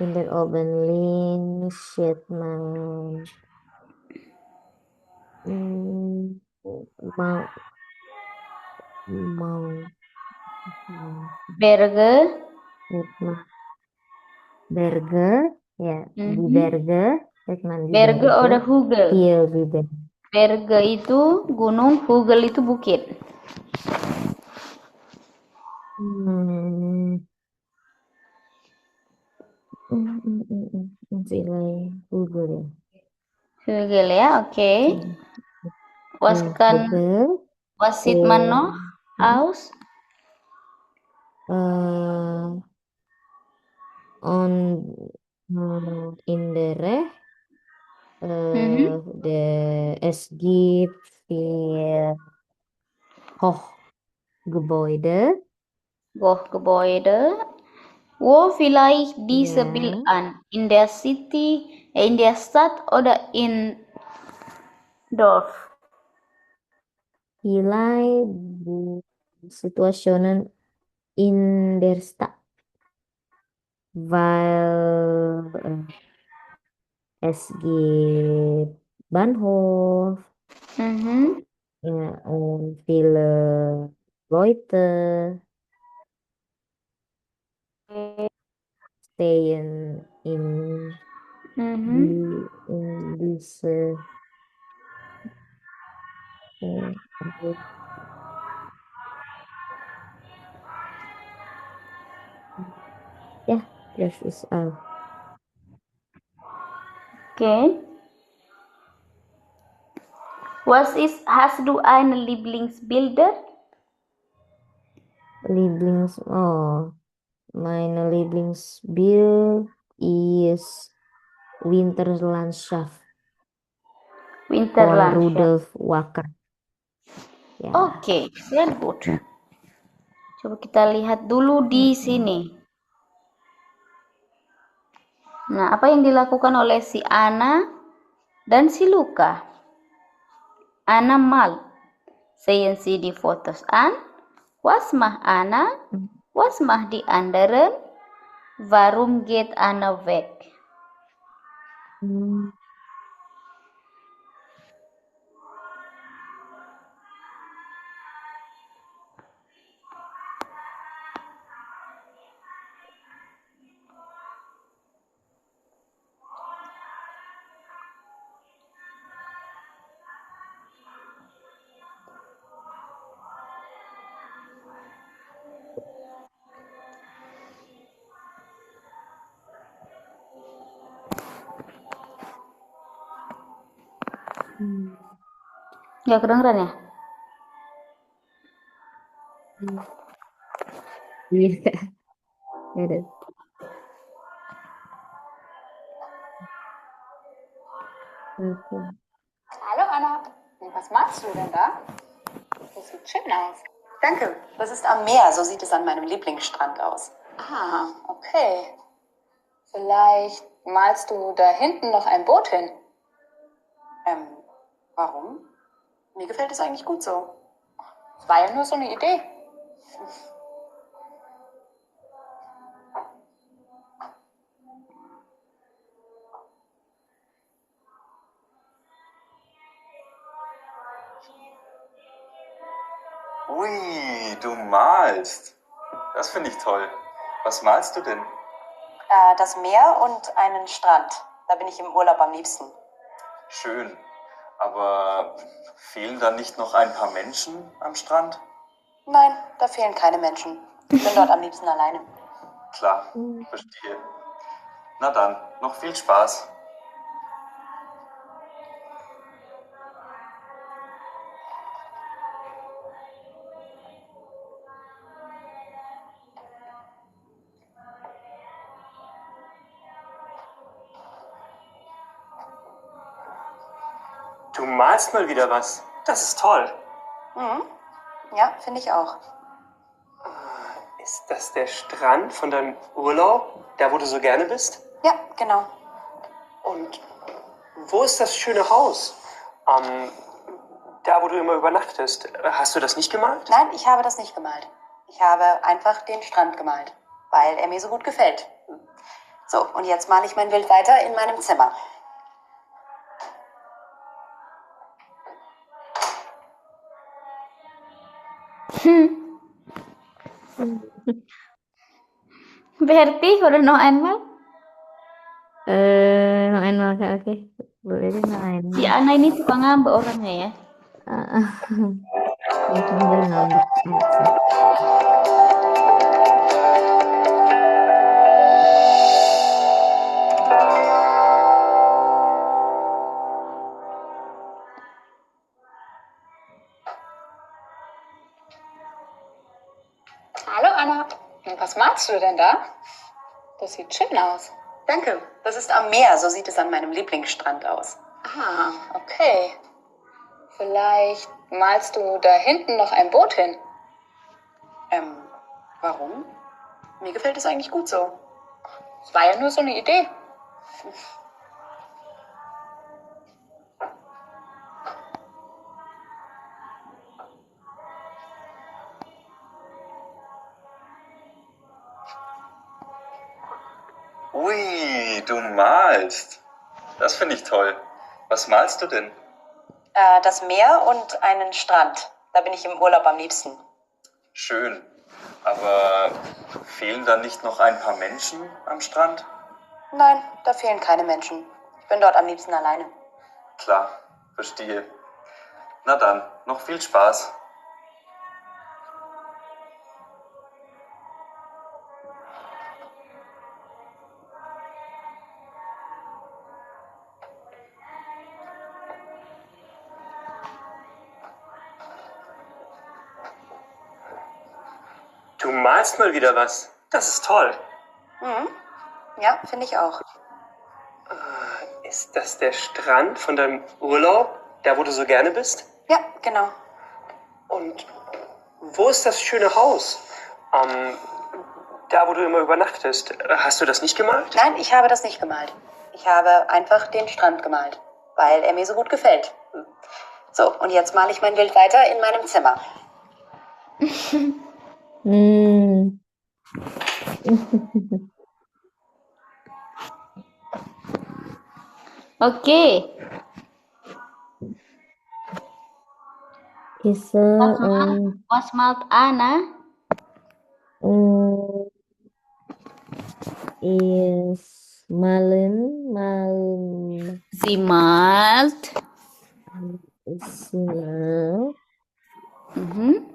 Speaker 1: In der Oben links steht man mm, mau mau
Speaker 2: Berge.
Speaker 1: mau Berger, ya, di
Speaker 2: Mhm.
Speaker 1: Berger, Ekman di
Speaker 2: Berge
Speaker 1: Berger,
Speaker 2: oder Hügel.
Speaker 1: iya di Berger.
Speaker 2: Berge itu gunung, Hügel itu bukit.
Speaker 1: Hmm, Nilai Google ya.
Speaker 2: Hügel ya, oke.
Speaker 1: Oke.
Speaker 2: Was
Speaker 1: Ya,
Speaker 2: kan,
Speaker 1: Google.
Speaker 2: was sieht man
Speaker 1: Oh,
Speaker 2: noch aus?
Speaker 1: uh, on in the Reh,
Speaker 2: Mhm.
Speaker 1: the es gibt viel Hochgebäude.
Speaker 2: Gebäude. Wo vielleicht diese Bild
Speaker 1: Ja,
Speaker 2: an? In der City, in der Stadt oder in Dorf?
Speaker 1: Hilai di Situationen in der Stadt, weil es gibt Bahnhof,
Speaker 2: Mhm.
Speaker 1: ja, und viele Leute stehen
Speaker 2: Mhm.
Speaker 1: in diese äh, ja, das ist auch
Speaker 2: Okay. Hast du eine Lieblingsbilder?
Speaker 1: Oh, meine Lieblingsbild ist Winterlandschaft von
Speaker 2: Winterlandschaft.
Speaker 1: Rudolf Wacker. Ya,
Speaker 2: Oke, sehr gut. Coba kita lihat dulu di
Speaker 1: mm-mm.
Speaker 2: sini. Nah, apa yang dilakukan oleh si Ana dan si Luka? Ana malt. Sehen Sie die Fotos an? Was macht Anna? Was macht die anderen? Warum geht Anna weg?
Speaker 1: Hmm,
Speaker 2: Nggak kedengeran ya?
Speaker 1: Iya, ada. Oke.
Speaker 3: Hallo Anna, was machst du denn da? Das sieht schön aus. Danke, das ist am Meer, so sieht es an meinem Lieblingsstrand aus. Ah, okay. Vielleicht malst du da hinten noch ein Boot hin. Ähm, warum? Mir gefällt es eigentlich gut so. Es war ja nur so eine Idee.
Speaker 4: Ui, du malst. Das finde ich toll. Was malst du denn?
Speaker 3: Das Meer und einen Strand. Da bin ich im Urlaub am liebsten.
Speaker 4: Schön. Aber fehlen da nicht noch ein paar Menschen am Strand?
Speaker 3: Nein, da fehlen keine Menschen. Ich bin dort am liebsten alleine.
Speaker 4: Klar, verstehe. Na dann, noch viel Spaß.
Speaker 5: Du malst mal wieder was. Das ist toll.
Speaker 3: Ja, finde ich auch.
Speaker 5: Ist das der Strand von deinem Urlaub, da wo du so gerne bist?
Speaker 3: Ja, genau.
Speaker 5: Und wo ist das schöne Haus? Da wo du immer übernachtest. Hast du das nicht gemalt?
Speaker 3: Nein, ich habe das nicht gemalt. Ich habe einfach den Strand gemalt, weil er mir so gut gefällt. So, und jetzt male ich mein Bild weiter in meinem Zimmer.
Speaker 2: Berti, udah no einmal?
Speaker 1: No Enol, oke. Boleh deh no
Speaker 2: Si
Speaker 1: Enol.
Speaker 2: Ana ini suka ngambek orangnya ya.
Speaker 1: Ya sambil ngambek aja.
Speaker 3: Hallo Anna, was malst du denn da? Das sieht schön aus. Danke, das ist am Meer, so sieht es an meinem Lieblingsstrand aus. Ah, okay. Vielleicht malst du da hinten noch ein Boot hin. Warum? Mir gefällt es eigentlich gut so. Es war ja nur so eine Idee.
Speaker 4: Ui, du malst. Das finde ich toll. Was malst du denn?
Speaker 3: Das Meer und einen Strand. Da bin ich im Urlaub am liebsten.
Speaker 4: Schön. Aber fehlen da nicht noch ein paar Menschen am Strand?
Speaker 3: Nein, da fehlen keine Menschen. Ich bin dort am liebsten alleine.
Speaker 4: Klar, verstehe. Na dann, noch viel Spaß.
Speaker 5: Du malst mal wieder was. Das ist toll.
Speaker 3: Ja, finde ich auch.
Speaker 5: Ist das der Strand von deinem Urlaub, da wo du so gerne bist?
Speaker 3: Ja, genau.
Speaker 5: Und wo ist das schöne Haus? Da wo du immer übernachtest. Hast du das nicht gemalt?
Speaker 3: Nein, ich habe das nicht gemalt. Ich habe einfach den Strand gemalt, weil er mir so gut gefällt. So, und jetzt male ich mein Bild weiter in meinem Zimmer.
Speaker 1: Hmm.
Speaker 2: Oke.
Speaker 1: Isa
Speaker 2: Was malt Ana?
Speaker 1: is Malin
Speaker 2: Sie malt.
Speaker 1: Ismail
Speaker 2: Mhm.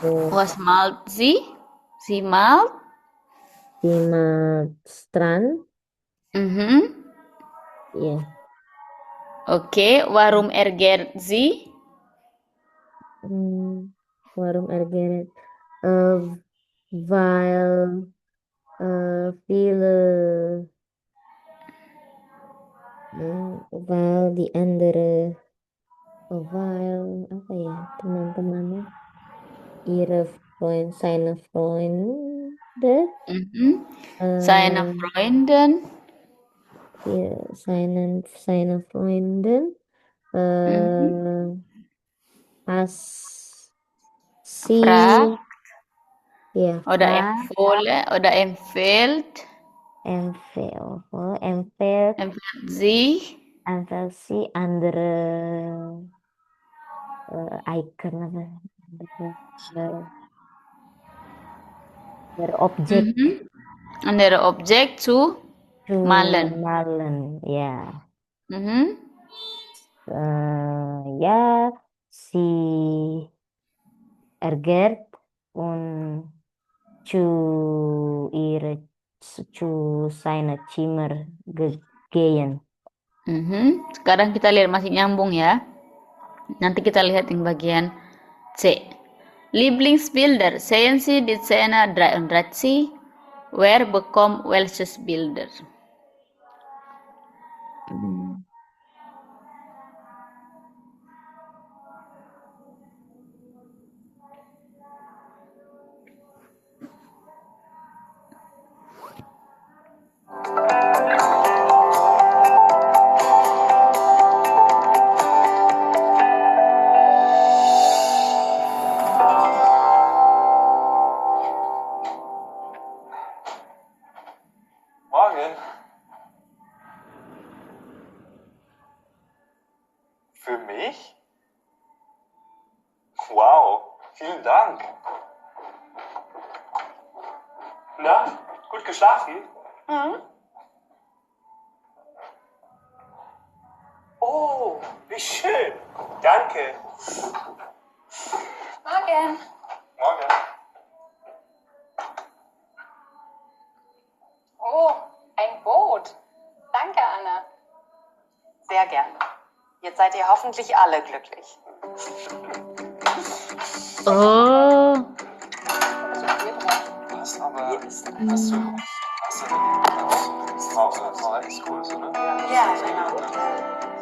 Speaker 2: Was malt sie? Sie malt
Speaker 1: Simmerstrand.
Speaker 2: Mhm.
Speaker 1: Ya.
Speaker 2: Oke, Warum ärgert Sie?
Speaker 1: Warum ärgert? Äh, weil viele, weil die andere, weil apa ya, teman-temannya, seine Freunde,
Speaker 2: Mhm. Seine
Speaker 1: äh,
Speaker 2: Freundin.
Speaker 1: seine Freundin,
Speaker 2: Mhm.
Speaker 1: äh, has
Speaker 2: Fragt
Speaker 1: sie, ja,
Speaker 2: oder empfohlen oder
Speaker 1: empfehlt, empfehlt,
Speaker 2: empfiehlt sie.
Speaker 1: empfehlt sie andere icon apa, ber- berobjek
Speaker 2: Mhm. Andere Objekt zu
Speaker 1: to
Speaker 2: malen.
Speaker 1: malen, ya.
Speaker 2: Mhm.
Speaker 1: Ya, si Ergert und ihre zu seine Zimmer gehen.
Speaker 2: Mhm. Sekarang kita lihat masih nyambung ya. Nanti kita lihat yang bagian C. Lieblingsbilder. Sehen Sie die Szene 33? Wer bekommt welches Bilder?
Speaker 1: Hmm.
Speaker 4: Morgen. Für mich? Wow, vielen Dank.
Speaker 5: Na, gut geschlafen? Oh, wie schön. Danke.
Speaker 3: Morgen.
Speaker 4: Morgen.
Speaker 3: Oh, ein Boot. Danke, Anna. Sehr gern. Jetzt seid ihr hoffentlich alle glücklich.
Speaker 2: Oh,
Speaker 4: Was, aber Frau Highschool, oder?
Speaker 3: Ja, genau.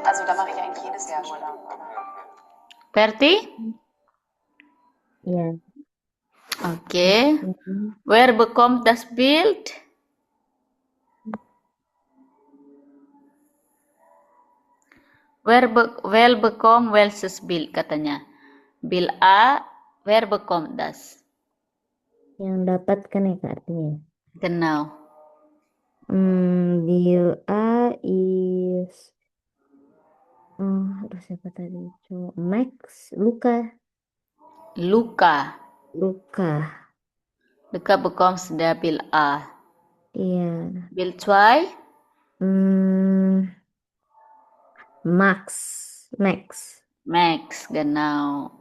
Speaker 3: Also da mache ich eigentlich jedes Jahr Urlaub.
Speaker 2: Berti?
Speaker 1: Ya.
Speaker 2: Okay.
Speaker 1: Mhm.
Speaker 2: Wer bekommt das Bild? Wer bekommt welches Bild katanya? Bill A, wer bekommt das?
Speaker 1: Yang dapatkan ya Kak, artinya.
Speaker 2: Genau.
Speaker 1: Bill A is aduh siapa tadi cowok Max Luka
Speaker 2: Luka.
Speaker 1: Luka
Speaker 2: Luka bekommt der Bill A.
Speaker 1: iya.
Speaker 2: Bill 2,
Speaker 1: Hmm, Max
Speaker 2: Max, genau.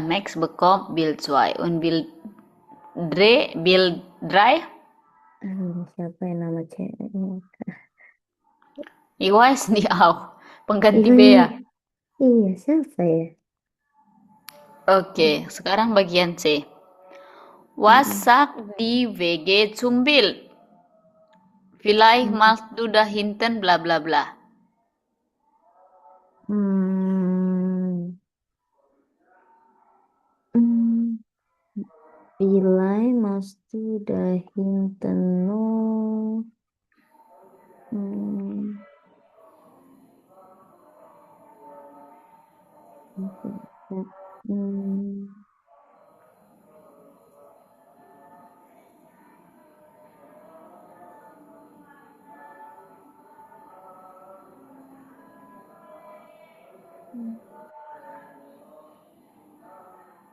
Speaker 2: Max bekommt Bill 2 und Bill 3,
Speaker 1: siapa yang nama ceweknya
Speaker 2: ich weiß nicht auch. Pengganti
Speaker 1: iya
Speaker 2: Bea.
Speaker 1: iya siapa ya.
Speaker 2: Oke, sekarang bagian C. Was
Speaker 1: Mm-mm.
Speaker 2: sagt die WG zum Bild? Vielleicht malst du da hinten bla bla bla.
Speaker 1: Hmm, hmm, Bilai Mastu Dahinteno. Hmm, hmm,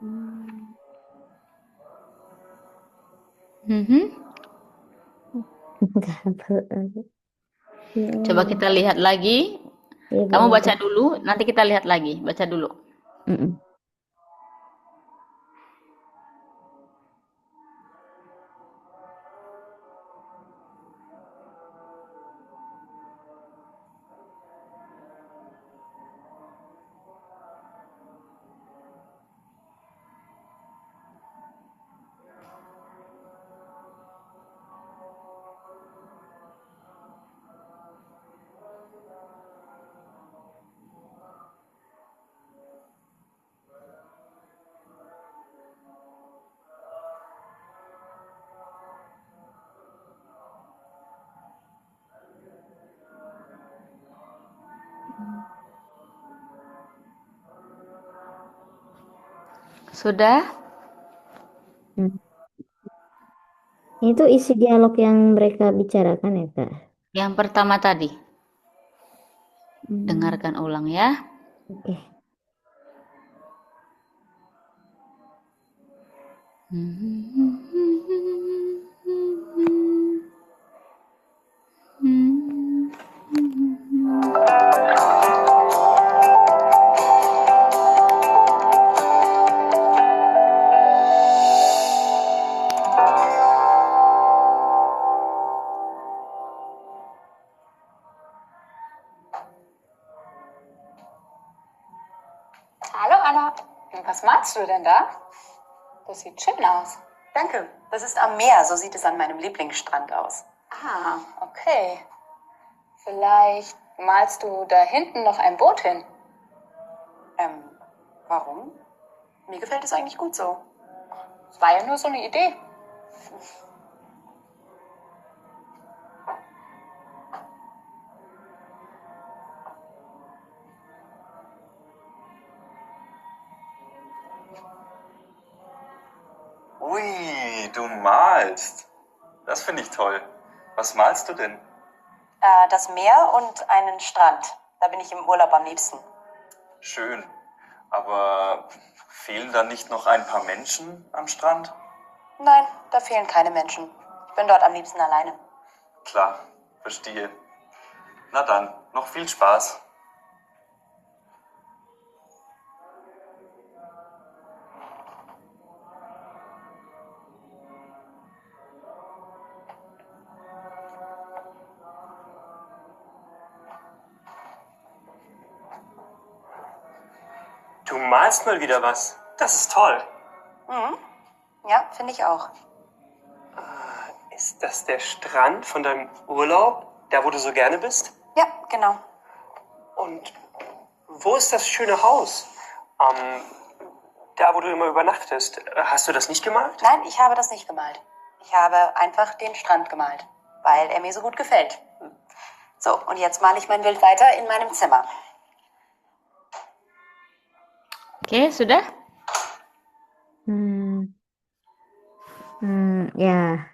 Speaker 1: hmm.
Speaker 2: Mhm.
Speaker 1: Nggak hafal lagi. Ya
Speaker 2: Coba
Speaker 1: Allah.
Speaker 2: kita lihat lagi.
Speaker 1: Ya
Speaker 2: Kamu
Speaker 1: boleh
Speaker 2: baca
Speaker 1: deh.
Speaker 2: dulu, nanti kita lihat lagi. Baca dulu.
Speaker 1: Mm-mm.
Speaker 2: Sudah?
Speaker 1: Hmm. Itu isi dialog yang mereka bicarakan ya, Kak?
Speaker 2: Yang pertama tadi.
Speaker 1: Hmm.
Speaker 2: Dengarkan ulang ya.
Speaker 1: Oke.
Speaker 3: Hallo Anna. Was malst du denn da? Das sieht schön aus. Danke. Das ist am Meer. So sieht es an meinem Lieblingsstrand aus. Ah, okay. Vielleicht malst du da hinten noch ein Boot hin. Warum? Mir gefällt es eigentlich gut so. Es war ja nur so eine Idee.
Speaker 4: Ui, du malst. Das finde ich toll. Was malst du denn?
Speaker 3: Das Meer und einen Strand. Da bin ich im Urlaub am liebsten.
Speaker 4: Schön. Aber fehlen da nicht noch ein paar Menschen am Strand?
Speaker 3: Nein, da fehlen keine Menschen. Ich bin dort am liebsten alleine.
Speaker 4: Klar, verstehe. Na dann, noch viel Spaß.
Speaker 5: Du malst mal wieder was. Das ist toll.
Speaker 3: Mhm. Ja, finde ich auch.
Speaker 5: Ist das der Strand von deinem Urlaub, da wo du so gerne bist?
Speaker 3: Ja, genau.
Speaker 5: Und wo ist das schöne Haus? Da wo du immer übernachtest. Hast du das nicht gemalt?
Speaker 3: Nein, ich habe das nicht gemalt. Ich habe einfach den Strand gemalt, weil er mir so gut gefällt. So, und jetzt male ich mein Bild weiter in meinem Zimmer.
Speaker 2: Oke, sudah?
Speaker 1: Ya.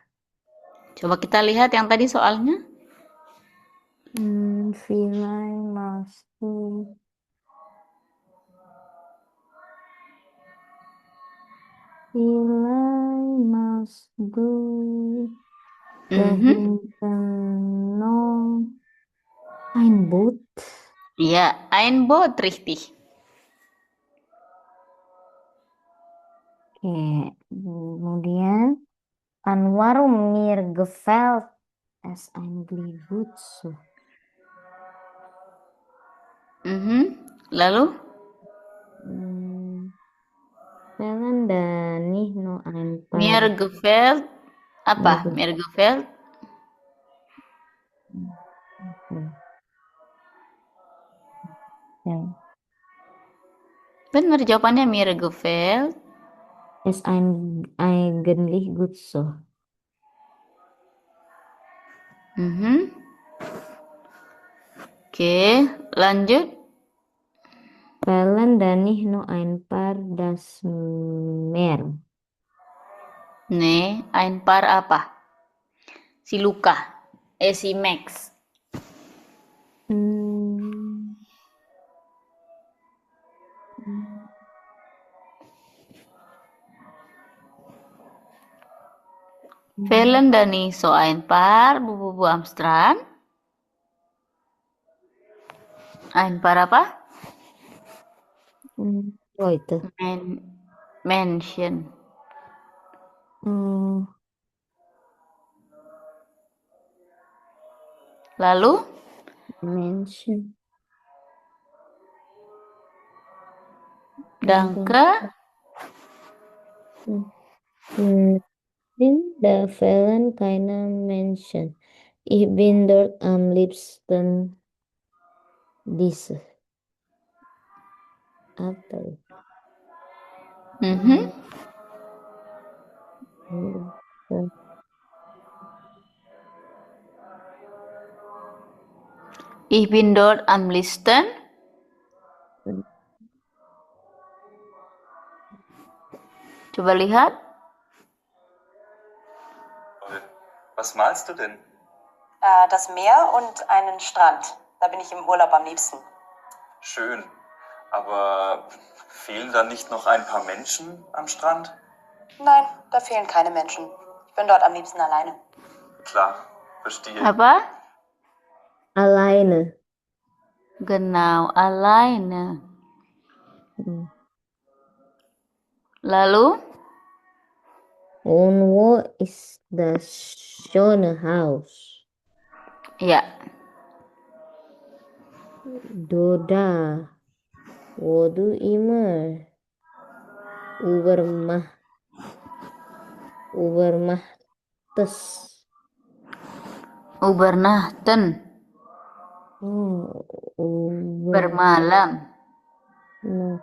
Speaker 2: Coba kita lihat yang tadi soalnya.
Speaker 1: Vilai masuk. Vilai masuk. No. Ein Boot.
Speaker 2: Iya, ein Boot, richtig.
Speaker 1: Oke. Kemudian Anwar mir gefällt es eigentlich gut so.
Speaker 2: Lalu?
Speaker 1: Fällen dan nicht nur ein paar.
Speaker 2: Mir gefällt apa? Mir gefällt?
Speaker 1: Ya.
Speaker 2: Benar jawabannya mir gefällt.
Speaker 1: Es eigentlich gut so.
Speaker 2: Oke, lanjut.
Speaker 1: Fällen dan nicht nur ein paar das Meer.
Speaker 2: Nih, ein paar apa? Si Luka. Si Max. Fällen da nicht so ein paar Bubu am Strand? Ein paar apa?
Speaker 1: Oh itu.
Speaker 2: Mention. Lalu?
Speaker 1: Mention.
Speaker 2: Danke.
Speaker 1: In der Fällen keine Menschen. Ich bin dort am liebsten diese. Apa ya?
Speaker 2: Ich bin dort am liebsten. Coba lihat.
Speaker 4: Toll. Was malst du denn?
Speaker 3: Das Meer und einen Strand. Da bin ich im Urlaub am liebsten.
Speaker 4: Schön. Aber fehlen da nicht noch ein paar Menschen am Strand?
Speaker 3: Nein, da fehlen keine Menschen. Ich bin dort am liebsten alleine.
Speaker 4: Klar, verstehe.
Speaker 2: Apa?
Speaker 1: Alleine.
Speaker 2: Genau, alleine.
Speaker 1: Hmm.
Speaker 2: Lalu?
Speaker 1: Und wo ist das schöne Haus?
Speaker 2: Ya,
Speaker 1: Doda. Wo du immer übernachtes.
Speaker 2: Übernachten.
Speaker 1: Oh,
Speaker 2: Bermalam.
Speaker 1: übernachten.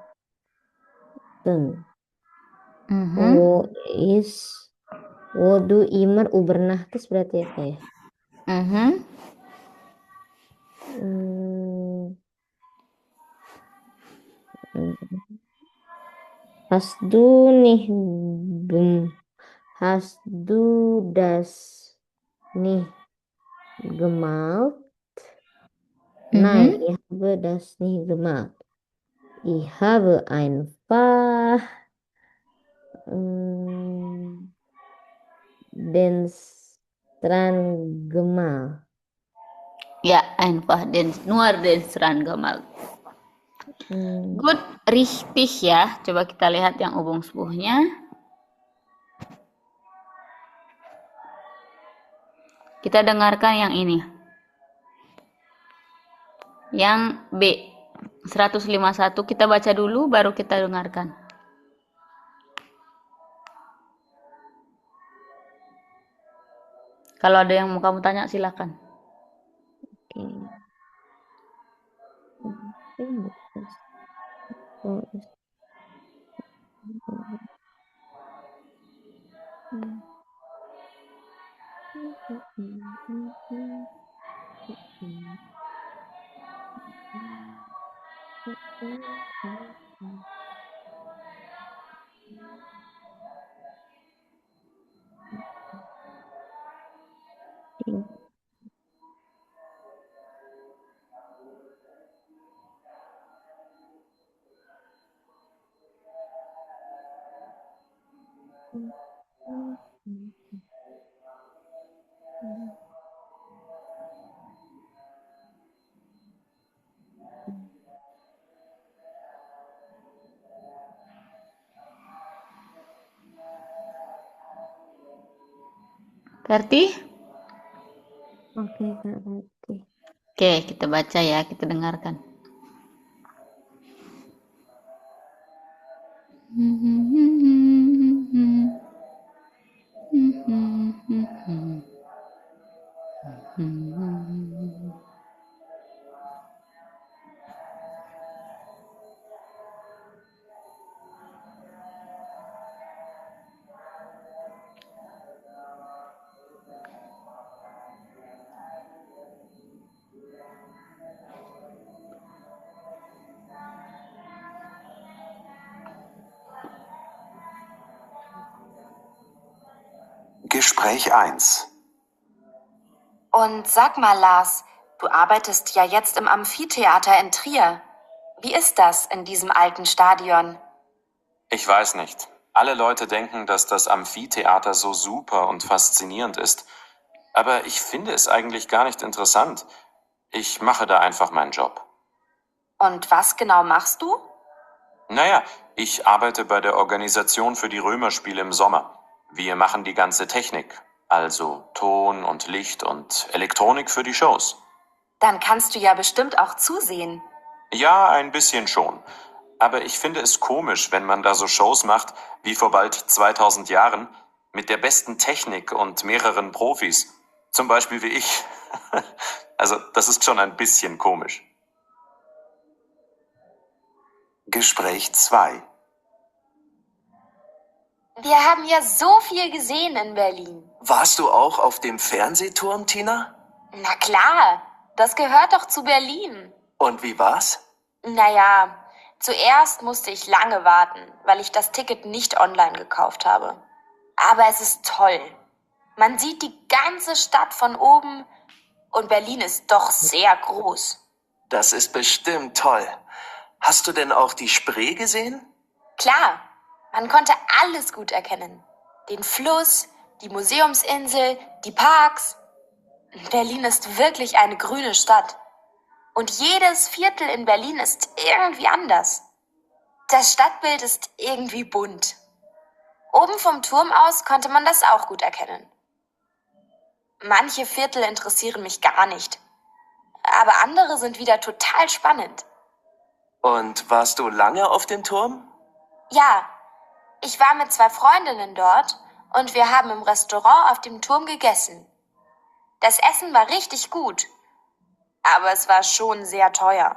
Speaker 2: Mhm.
Speaker 1: Wo du immer übernachtes berarti apa ya?
Speaker 2: Mhm.
Speaker 1: Hmm, Hast du nicht das nicht gemalt? Nein, ich habe das nicht gemalt. Ich habe einfach den Strand gemalt.
Speaker 2: Ya, einfach nur den Strand gemalt. Good, richtig ya. Coba kita lihat yang Übungsbuchnya. Kita dengarkan yang ini. Yang B, 151. Kita baca dulu, baru kita dengarkan. Kalau ada yang mau kamu tanya, silakan. Verti?
Speaker 1: Oke, Kak Rati.
Speaker 2: Oke, kita baca ya, kita dengarkan.
Speaker 6: Gespräch 1.
Speaker 7: Und sag mal, Lars, du arbeitest ja jetzt im Amphitheater in Trier. Wie ist das in diesem alten Stadion?
Speaker 8: Ich weiß nicht. Alle Leute denken, dass das Amphitheater so super und faszinierend ist. Aber ich finde es eigentlich gar nicht interessant. Ich mache da einfach meinen Job.
Speaker 7: Und was genau machst du?
Speaker 8: Naja, ich arbeite bei der Organisation für die Römerspiele im Sommer. Wir machen die ganze Technik, also Ton und Licht und Elektronik für die Shows.
Speaker 7: Dann kannst du ja bestimmt auch zusehen.
Speaker 8: Ja, ein bisschen schon. Aber ich finde es komisch, wenn man da so Shows macht, wie vor bald 2000 Jahren, mit der besten Technik und mehreren Profis. Zum Beispiel wie ich. Also, das ist schon ein bisschen komisch.
Speaker 6: Gespräch 2.
Speaker 7: Wir haben ja so viel gesehen in Berlin.
Speaker 6: Warst du auch auf dem Fernsehturm, Tina?
Speaker 7: Na klar, das gehört doch zu Berlin.
Speaker 6: Und wie war's?
Speaker 7: Naja, Zuerst musste ich lange warten, weil ich das Ticket nicht online gekauft habe. Aber es ist toll. Man sieht die ganze Stadt von oben und Berlin ist doch sehr groß.
Speaker 6: Das ist bestimmt toll. Hast du denn auch die Spree gesehen?
Speaker 7: Klar, man konnte alles gut erkennen. Den Fluss, die Museumsinsel, die Parks. Berlin ist wirklich eine grüne Stadt. Und jedes Viertel in Berlin ist irgendwie anders. Das Stadtbild ist irgendwie bunt. Oben vom Turm aus konnte man das auch gut erkennen. Manche Viertel interessieren mich gar nicht. Aber andere sind wieder total spannend.
Speaker 6: Und warst du lange auf dem Turm?
Speaker 7: Ja, ich war mit 2 Freundinnen dort und wir haben im Restaurant auf dem Turm gegessen. Das Essen war richtig gut, aber es war schon sehr teuer.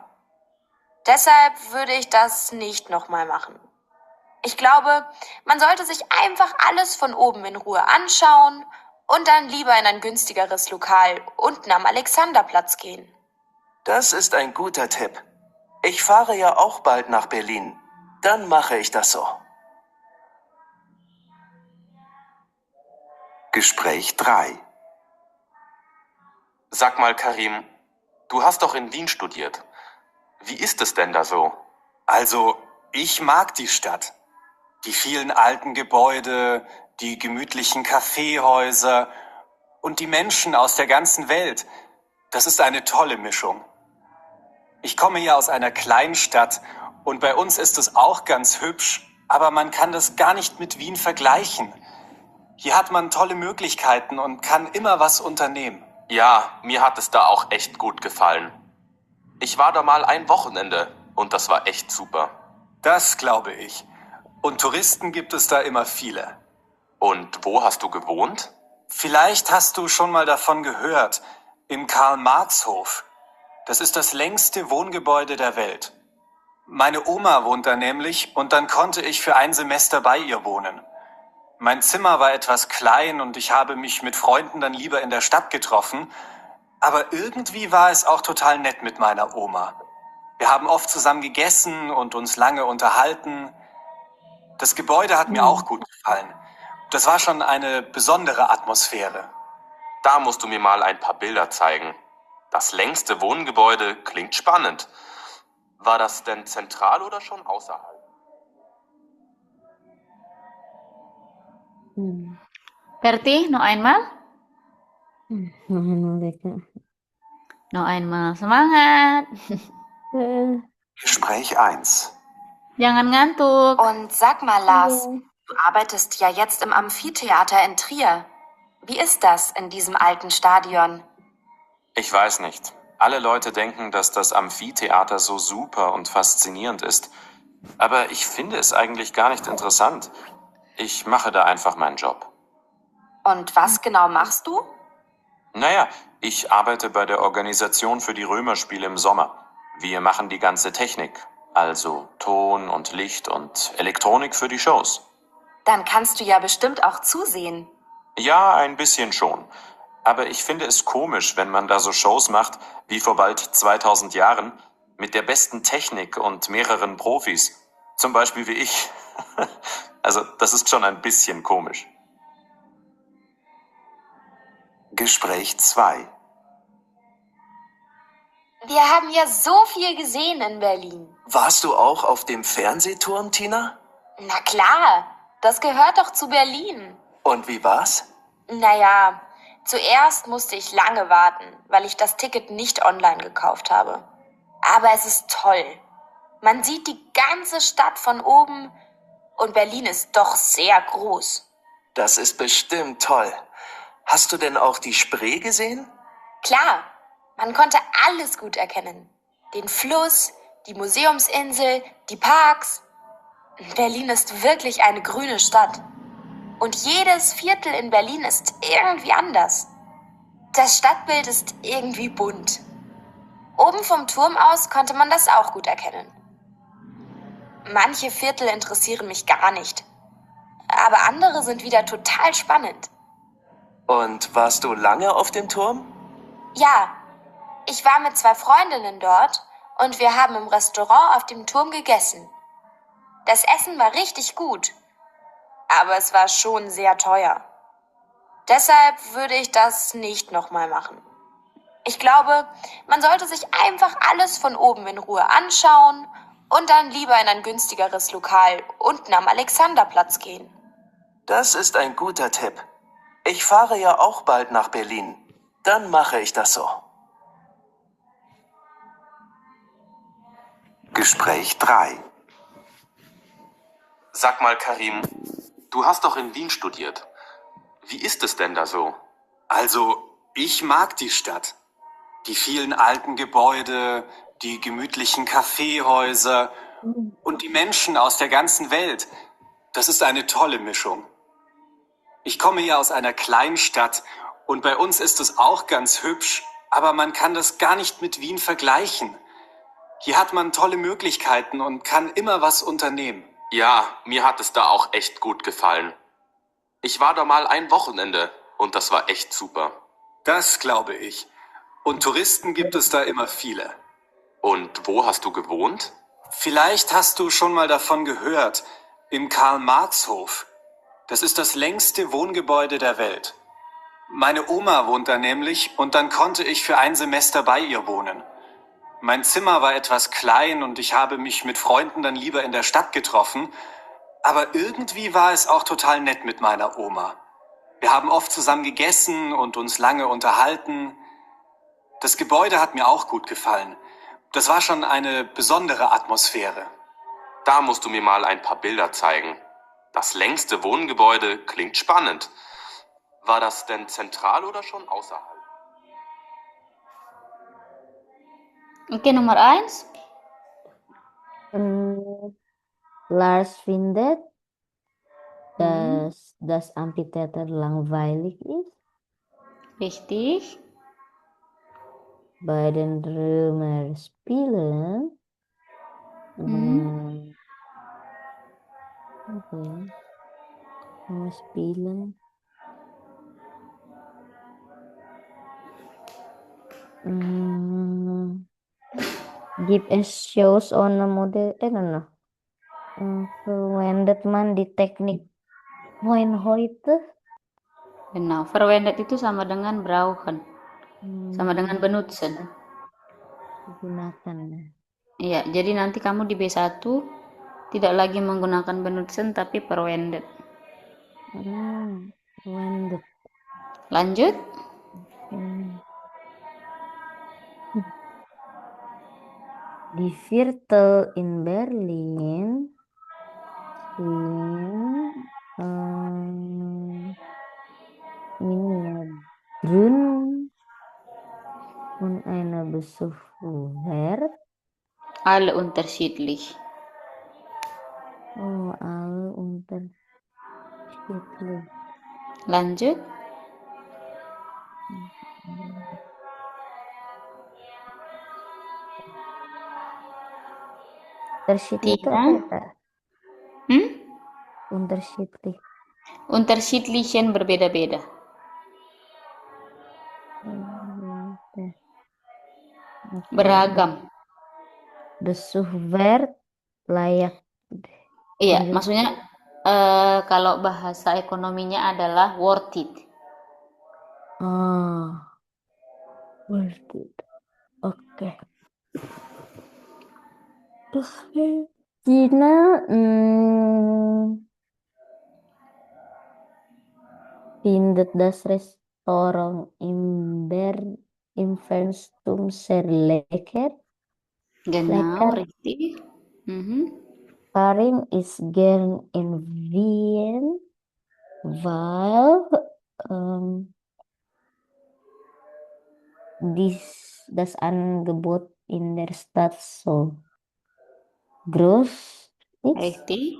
Speaker 7: Deshalb würde ich das nicht nochmal machen. Ich glaube, man sollte sich einfach alles von oben in Ruhe anschauen und dann lieber in ein günstigeres Lokal unten am Alexanderplatz gehen.
Speaker 6: Das ist ein guter Tipp. Ich fahre ja auch bald nach Berlin. Dann mache ich das so. Gespräch 3.
Speaker 8: Sag mal, Karim, du hast doch in Wien studiert. Wie ist es denn da so?
Speaker 9: Also, ich mag die Stadt. Die vielen alten Gebäude, die gemütlichen Kaffeehäuser und die Menschen aus der ganzen Welt. Das ist eine tolle Mischung. Ich komme ja aus einer kleinen Stadt und bei uns ist es auch ganz hübsch, aber man kann das gar nicht mit Wien vergleichen. Hier hat man tolle Möglichkeiten und kann immer was unternehmen.
Speaker 8: Ja, mir hat es da auch echt gut gefallen. Ich war da mal ein Wochenende und das war echt super.
Speaker 9: Das glaube ich. Und Touristen gibt es da immer viele.
Speaker 8: Und wo hast du gewohnt?
Speaker 9: Vielleicht hast du schon mal davon gehört, im Karl-Marx-Hof. Das ist das längste Wohngebäude der Welt. Meine Oma wohnt da nämlich und dann konnte ich für ein Semester bei ihr wohnen. Mein Zimmer war etwas klein und ich habe mich mit Freunden dann lieber in der Stadt getroffen, aber irgendwie war es auch total nett mit meiner Oma. Wir haben oft zusammen gegessen und uns lange unterhalten. Das Gebäude hat mir auch gut gefallen. Das war schon eine besondere Atmosphäre.
Speaker 8: Da musst du mir mal ein paar Bilder zeigen. Das längste Wohngebäude klingt spannend. War das denn zentral oder schon außerhalb?
Speaker 2: Berti, noch einmal?
Speaker 1: Noch einmal bitte.
Speaker 2: Noch einmal. Semangat.
Speaker 6: Gespräch 1.
Speaker 2: Jangan ngantuk.
Speaker 7: Und sag mal, Lars,
Speaker 1: Ja.
Speaker 7: du arbeitest ja jetzt im Amphitheater in Trier. Wie ist das in diesem alten Stadion?
Speaker 8: Ich weiß nicht. Alle Leute denken, dass das Amphitheater so super und faszinierend ist. Aber ich finde es eigentlich gar nicht interessant. Ich mache da einfach meinen Job.
Speaker 7: Und was genau machst du?
Speaker 8: Naja, ich arbeite bei der Organisation für die Römerspiele im Sommer. Wir machen die ganze Technik, also Ton und Licht und Elektronik für die Shows.
Speaker 7: Dann kannst du ja bestimmt auch zusehen.
Speaker 8: Ja, ein bisschen schon. Aber ich finde es komisch, wenn man da so Shows macht, wie vor bald 2000 Jahren, mit der besten Technik und mehreren Profis. Zum Beispiel wie ich. Also, das ist schon ein bisschen komisch.
Speaker 6: Gespräch 2.
Speaker 7: Wir haben ja so viel gesehen in Berlin.
Speaker 6: Warst du auch auf dem Fernsehturm, Tina?
Speaker 7: Na klar, das gehört doch zu Berlin.
Speaker 6: Und wie war's?
Speaker 7: Naja, zuerst musste ich lange warten, weil ich das Ticket nicht online gekauft habe. Aber es ist toll. Man sieht die ganze Stadt von oben und Berlin ist doch sehr groß.
Speaker 6: Das ist bestimmt toll. Hast du denn auch die Spree gesehen?
Speaker 7: Klar, man konnte alles gut erkennen. Den Fluss, die Museumsinsel, die Parks. Berlin ist wirklich eine grüne Stadt. Und jedes Viertel in Berlin ist irgendwie anders. Das Stadtbild ist irgendwie bunt. Oben vom Turm aus konnte man das auch gut erkennen. Manche Viertel interessieren mich gar nicht. Aber andere sind wieder total spannend.
Speaker 6: Und warst du lange auf dem Turm?
Speaker 7: Ja, ich war mit 2 Freundinnen dort und wir haben im Restaurant auf dem Turm gegessen. Das Essen war richtig gut, aber es war schon sehr teuer. Deshalb würde ich das nicht nochmal machen. Ich glaube, man sollte sich einfach alles von oben in Ruhe anschauen und dann lieber in ein günstigeres Lokal unten am Alexanderplatz gehen.
Speaker 6: Das ist ein guter Tipp. Ich fahre ja auch bald nach Berlin. Dann mache ich das so.
Speaker 10: Gespräch 3.
Speaker 8: Sag mal, Karim, du hast doch in Wien studiert. Wie ist es denn da so?
Speaker 9: Also, ich mag die Stadt. Die vielen alten Gebäude, die gemütlichen Kaffeehäuser und die Menschen aus der ganzen Welt. Das ist eine tolle Mischung. Ich komme ja aus einer kleinen Stadt und bei uns ist es auch ganz hübsch, aber man kann das gar nicht mit Wien vergleichen. Hier hat man tolle Möglichkeiten und kann immer was unternehmen.
Speaker 8: Ja, mir hat es da auch echt gut gefallen. Ich war da mal ein Wochenende und das war echt super.
Speaker 9: Das glaube ich. Und Touristen gibt es da immer viele.
Speaker 8: Und wo hast du gewohnt?
Speaker 9: Vielleicht hast du schon mal davon gehört, im Karl-Marx-Hof. Das ist das längste Wohngebäude der Welt. Meine Oma wohnt da nämlich und dann konnte ich für ein Semester bei ihr wohnen. Mein Zimmer war etwas klein und ich habe mich mit Freunden dann lieber in der Stadt getroffen, aber irgendwie war es auch total nett mit meiner Oma. Wir haben oft zusammen gegessen und uns lange unterhalten. Das Gebäude hat mir auch gut gefallen. Das war schon eine besondere Atmosphäre.
Speaker 8: Da musst du mir mal ein paar Bilder zeigen. Das längste Wohngebäude klingt spannend. War das denn zentral oder schon außerhalb?
Speaker 2: Oke, nomor 1.
Speaker 1: Lars findet, dass das Amphitheater langweilig ist.
Speaker 2: Richtig.
Speaker 1: Bei den Römer spielen. Apa ya? Römer spielen. Give a shows on a model. No. Verwendet man di teknik Moin heute.
Speaker 2: Genau. Verwendet itu sama dengan brauchen. Sama dengan benutzen.
Speaker 1: Digunakan.
Speaker 2: Iya, jadi nanti kamu di B1 tidak lagi menggunakan benutzen tapi verwendet.
Speaker 1: Verwendet.
Speaker 2: Lanjut.
Speaker 1: Die Viertel in Berlin ini ya Grün und eine Besucherwert.
Speaker 2: Alle unterschiedlich.
Speaker 1: Oh, alle unterschiedlich.
Speaker 2: Lanjut.
Speaker 1: Unterschiedlich itu
Speaker 2: Tiga.
Speaker 1: apa ya? Unterschiedlich.
Speaker 2: Unterschiedlichen berbeda-beda. Beragam.
Speaker 1: Besucherwert layak.
Speaker 2: Iya, maksudnya kalau bahasa ekonominya adalah worth it.
Speaker 1: Worth it. Oke. Cina findet das Restaurant im Fenster sehr lecker.
Speaker 2: Genau, richtig.
Speaker 1: Karim ist gern in Wien, weil das Angebot in der Stadt so groß ist.
Speaker 2: Richtig.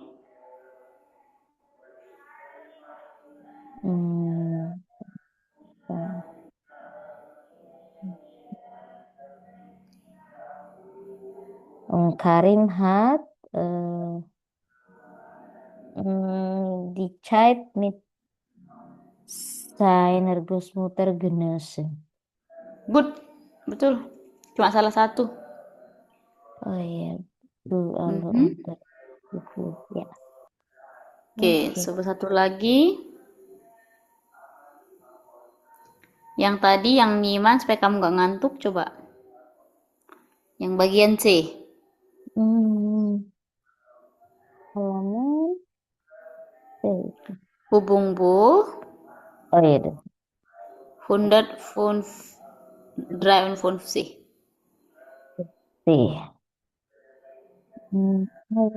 Speaker 1: Und Karim hat die Zeit mit seiner Großmutter genossen.
Speaker 2: Good. Betul. Cuma salah satu.
Speaker 1: Oh iya, dulu
Speaker 2: Mhm.
Speaker 1: untuk buku ya.
Speaker 2: Oke,
Speaker 1: Oke.
Speaker 2: coba satu lagi. Yang tadi yang nyiman supaya kamu nggak ngantuk, coba. Yang bagian C.
Speaker 1: Hmm, halaman C.
Speaker 2: Hubung bu,
Speaker 1: Oh iya, deh.
Speaker 2: 153.
Speaker 1: C. Hmm, oh,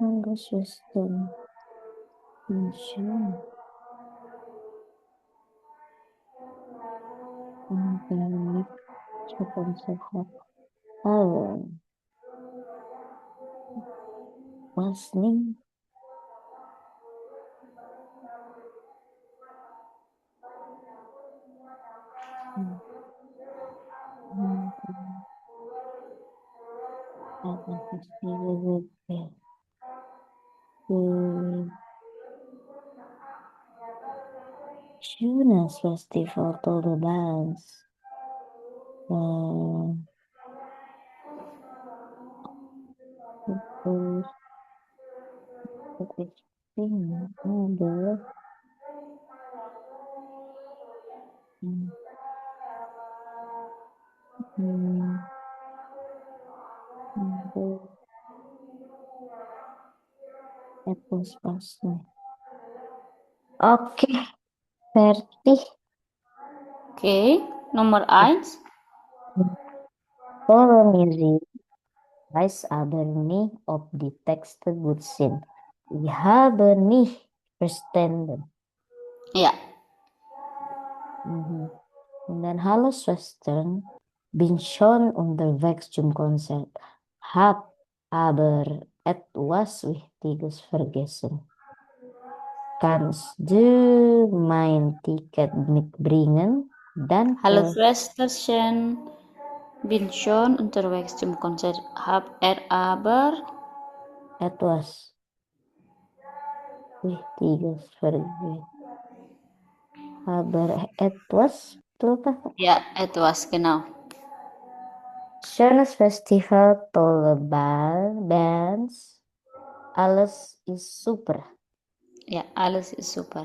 Speaker 1: English Western Fusion Organic Japan Sehat Wasning apa festival Tunas Festival Tour Dance terus ini ada Apple Pasnya. Oke, Verti.
Speaker 2: Oke, nomor 1.
Speaker 1: Follow music. Guys, aber nicht ob die Texte gut sind. Ich habe nicht verstanden.
Speaker 2: Ya,
Speaker 1: Und dann hallo Schwestern, bin schon unterwegs zum Konzert, hab aber etwas Wichtiges vergessen. Kannst du mein Ticket mitbringen?
Speaker 2: halo
Speaker 1: Danke.
Speaker 2: Schwesterchen. Bin schon unterwegs zum Konzert. Hab aber
Speaker 1: Etwas Wichtiges vergessen. Aber etwas, betul Kak?
Speaker 2: ya, etwas, genau.
Speaker 1: Schönes Festival, tolle Bands, alles ist super.
Speaker 2: Ya, alles ist super.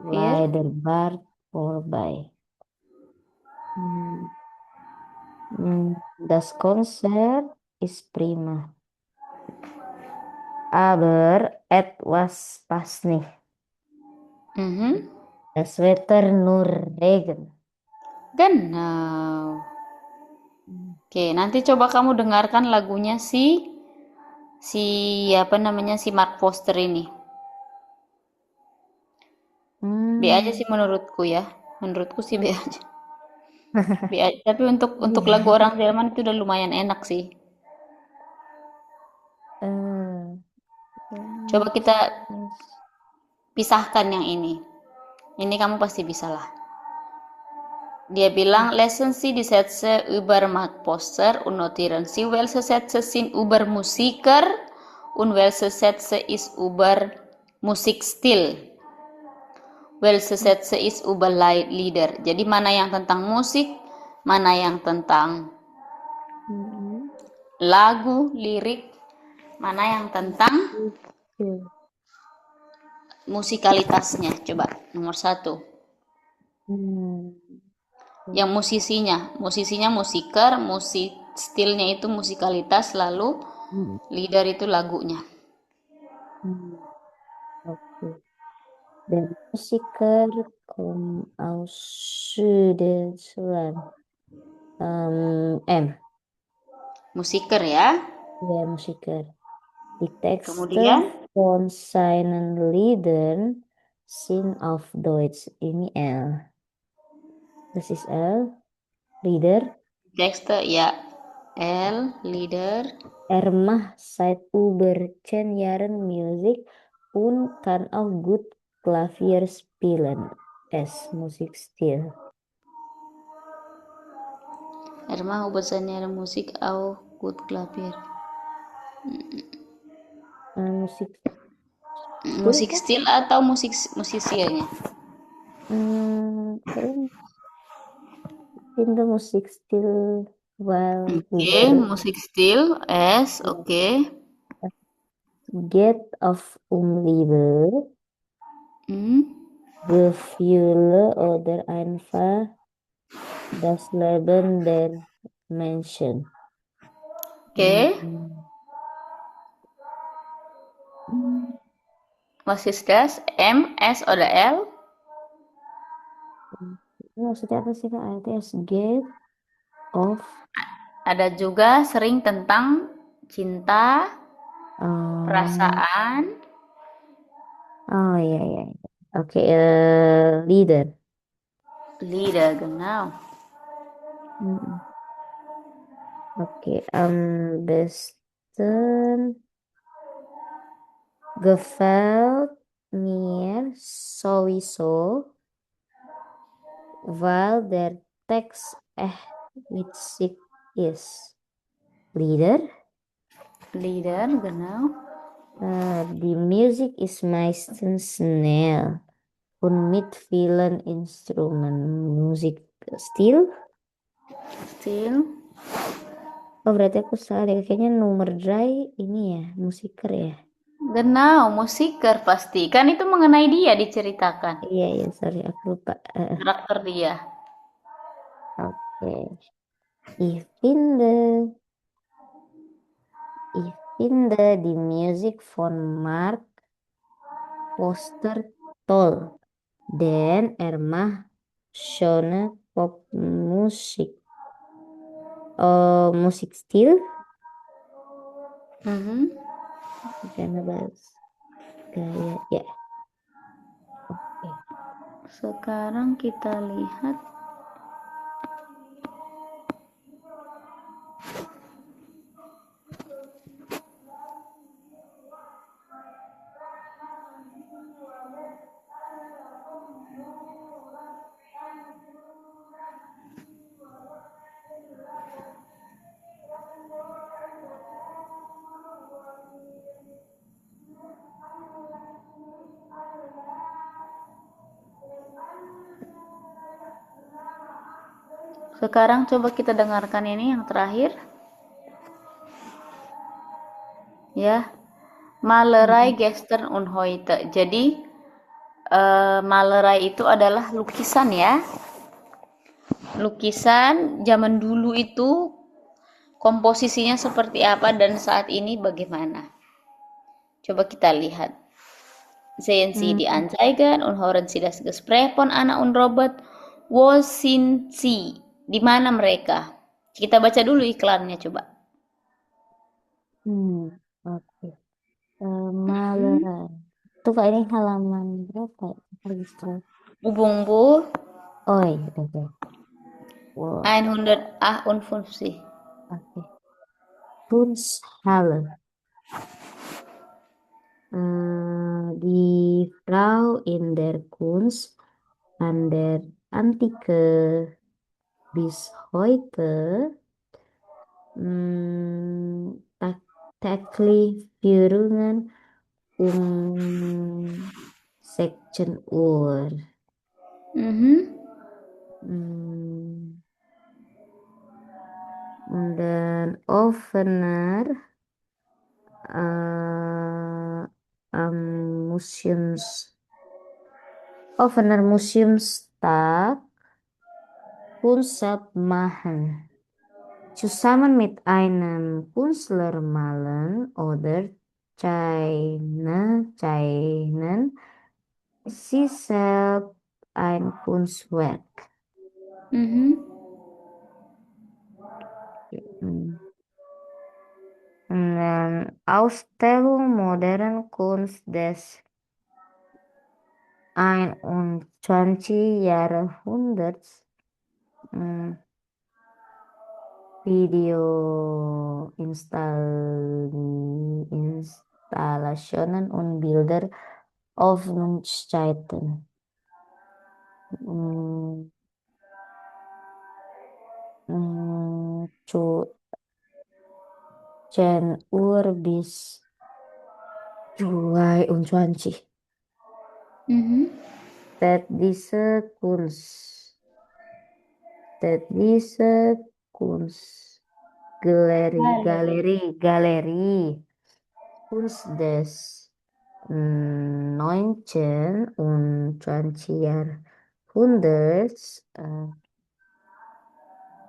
Speaker 1: Leider bald vorbei. Das Konzert ist prima. Aber etwas passt nicht. Das Wetter nur Regen.
Speaker 2: Genau. Oke, nanti coba kamu dengarkan lagunya si Mark Foster ini. B aja sih menurutku ya. Menurutku sih B aja. B aja. Tapi untuk lagu orang Jerman itu udah lumayan enak sih. Coba kita pisahkan yang ini. Ini kamu pasti bisa lah. Dia bilang, lesen Sie die Sätze über Mark Foster und notieren Sie, welche Sätze sind über Musiker und welche Sätze ist über Musikstil. Welche Sätze ist über Lieder. Jadi mana yang tentang musik, mana yang tentang lagu, lirik, mana yang tentang musikalitasnya. Coba nomor 1.
Speaker 1: Hmm.
Speaker 2: Yang musisinya musiker, musik stilnya itu musikalitas, lalu
Speaker 1: Hmm.
Speaker 2: leader itu lagunya.
Speaker 1: Okay. Der Musiker kommt aus Süddeutschland. M.
Speaker 2: Musiker ya.
Speaker 1: Der Musiker. Die Texte
Speaker 2: Kemudian
Speaker 1: von seinen Liedern sind auf Deutsch. Ini L. Das ist L. Lieder.
Speaker 2: tekste ya L, leader.
Speaker 1: Er macht seit über 10 Jahren Musik und kann auch gut Klavier spielen. S. Musikstil.
Speaker 2: Erma ubahnya musik au good Klavier.
Speaker 1: Musik
Speaker 2: Musik
Speaker 1: kah?
Speaker 2: stil atau musisinya?
Speaker 1: Kayaknya in the Musikstil while
Speaker 2: Oke, musik stil S, oke.
Speaker 1: Geht auf Liebe, Gefühle oder einfach das Leben der Menschen.
Speaker 2: Oke. Was ist das? M, S oder L?
Speaker 1: Maksudnya apa sih Kak? ATS get of
Speaker 2: Ada juga sering tentang cinta, perasaan.
Speaker 1: Oh iya. Oke, leader.
Speaker 2: Lieder, genau.
Speaker 1: Oke, am besten gefällt mir sowieso, weil der Text echt witzig ist. Lieder.
Speaker 2: Lieder, genau.
Speaker 1: Die Musik ist meistens schnell und mit vielen Instrumenten. Musikstil.
Speaker 2: Stil.
Speaker 1: Oh berarti aku salah deh. Kayaknya nomor dry ini ya, musiker ya.
Speaker 2: Genau, musiker pasti. Kan itu mengenai dia diceritakan.
Speaker 1: Iya, sorry aku lupa.
Speaker 2: Karakter dia.
Speaker 1: Oke. Ich finde die Musik von Mark Foster toll, denn er macht schöne Popmusik. Musikstil. Karena bahas gaya ya. Oke.
Speaker 2: Sekarang kita lihat Sekarang coba kita dengarkan ini yang terakhir. Ya. Malerai Gestern und heute. Jadi Malerai itu adalah lukisan ya. Lukisan zaman dulu itu komposisinya seperti apa dan saat ini bagaimana. Coba kita lihat. Sehen Sie die Anzeigen und hören Sie das Gespräch von Anna und Robert. Wo sind Sie? Di mana mereka? Kita baca dulu iklannya coba.
Speaker 1: Oke. Malerai. Tuh Kak, ini halaman berapa? Registrasi.
Speaker 2: Ubung-bu.
Speaker 1: Oh iya, oke. Wow.
Speaker 2: 158.
Speaker 1: Oke. Kunsthalle. Die Frau in der Kunst an der Antike bis heute täglich Führungen um 16 Uhr. Und dann offener am Offener Museumstag Kunstwerk machen. Zusammen mit einem Künstler malen oder zeichnen sie selbst ein Kunstwerk. Hmm. Und dann Ausstellung moderne Kunst des 21. Jahrhunderts. Installationen und Bilder auf Nutzeiten. Zu 10 Uhr bis 22. Städtische Kunst. Galerie Kunst des 19. und 20. Jahrhunderts.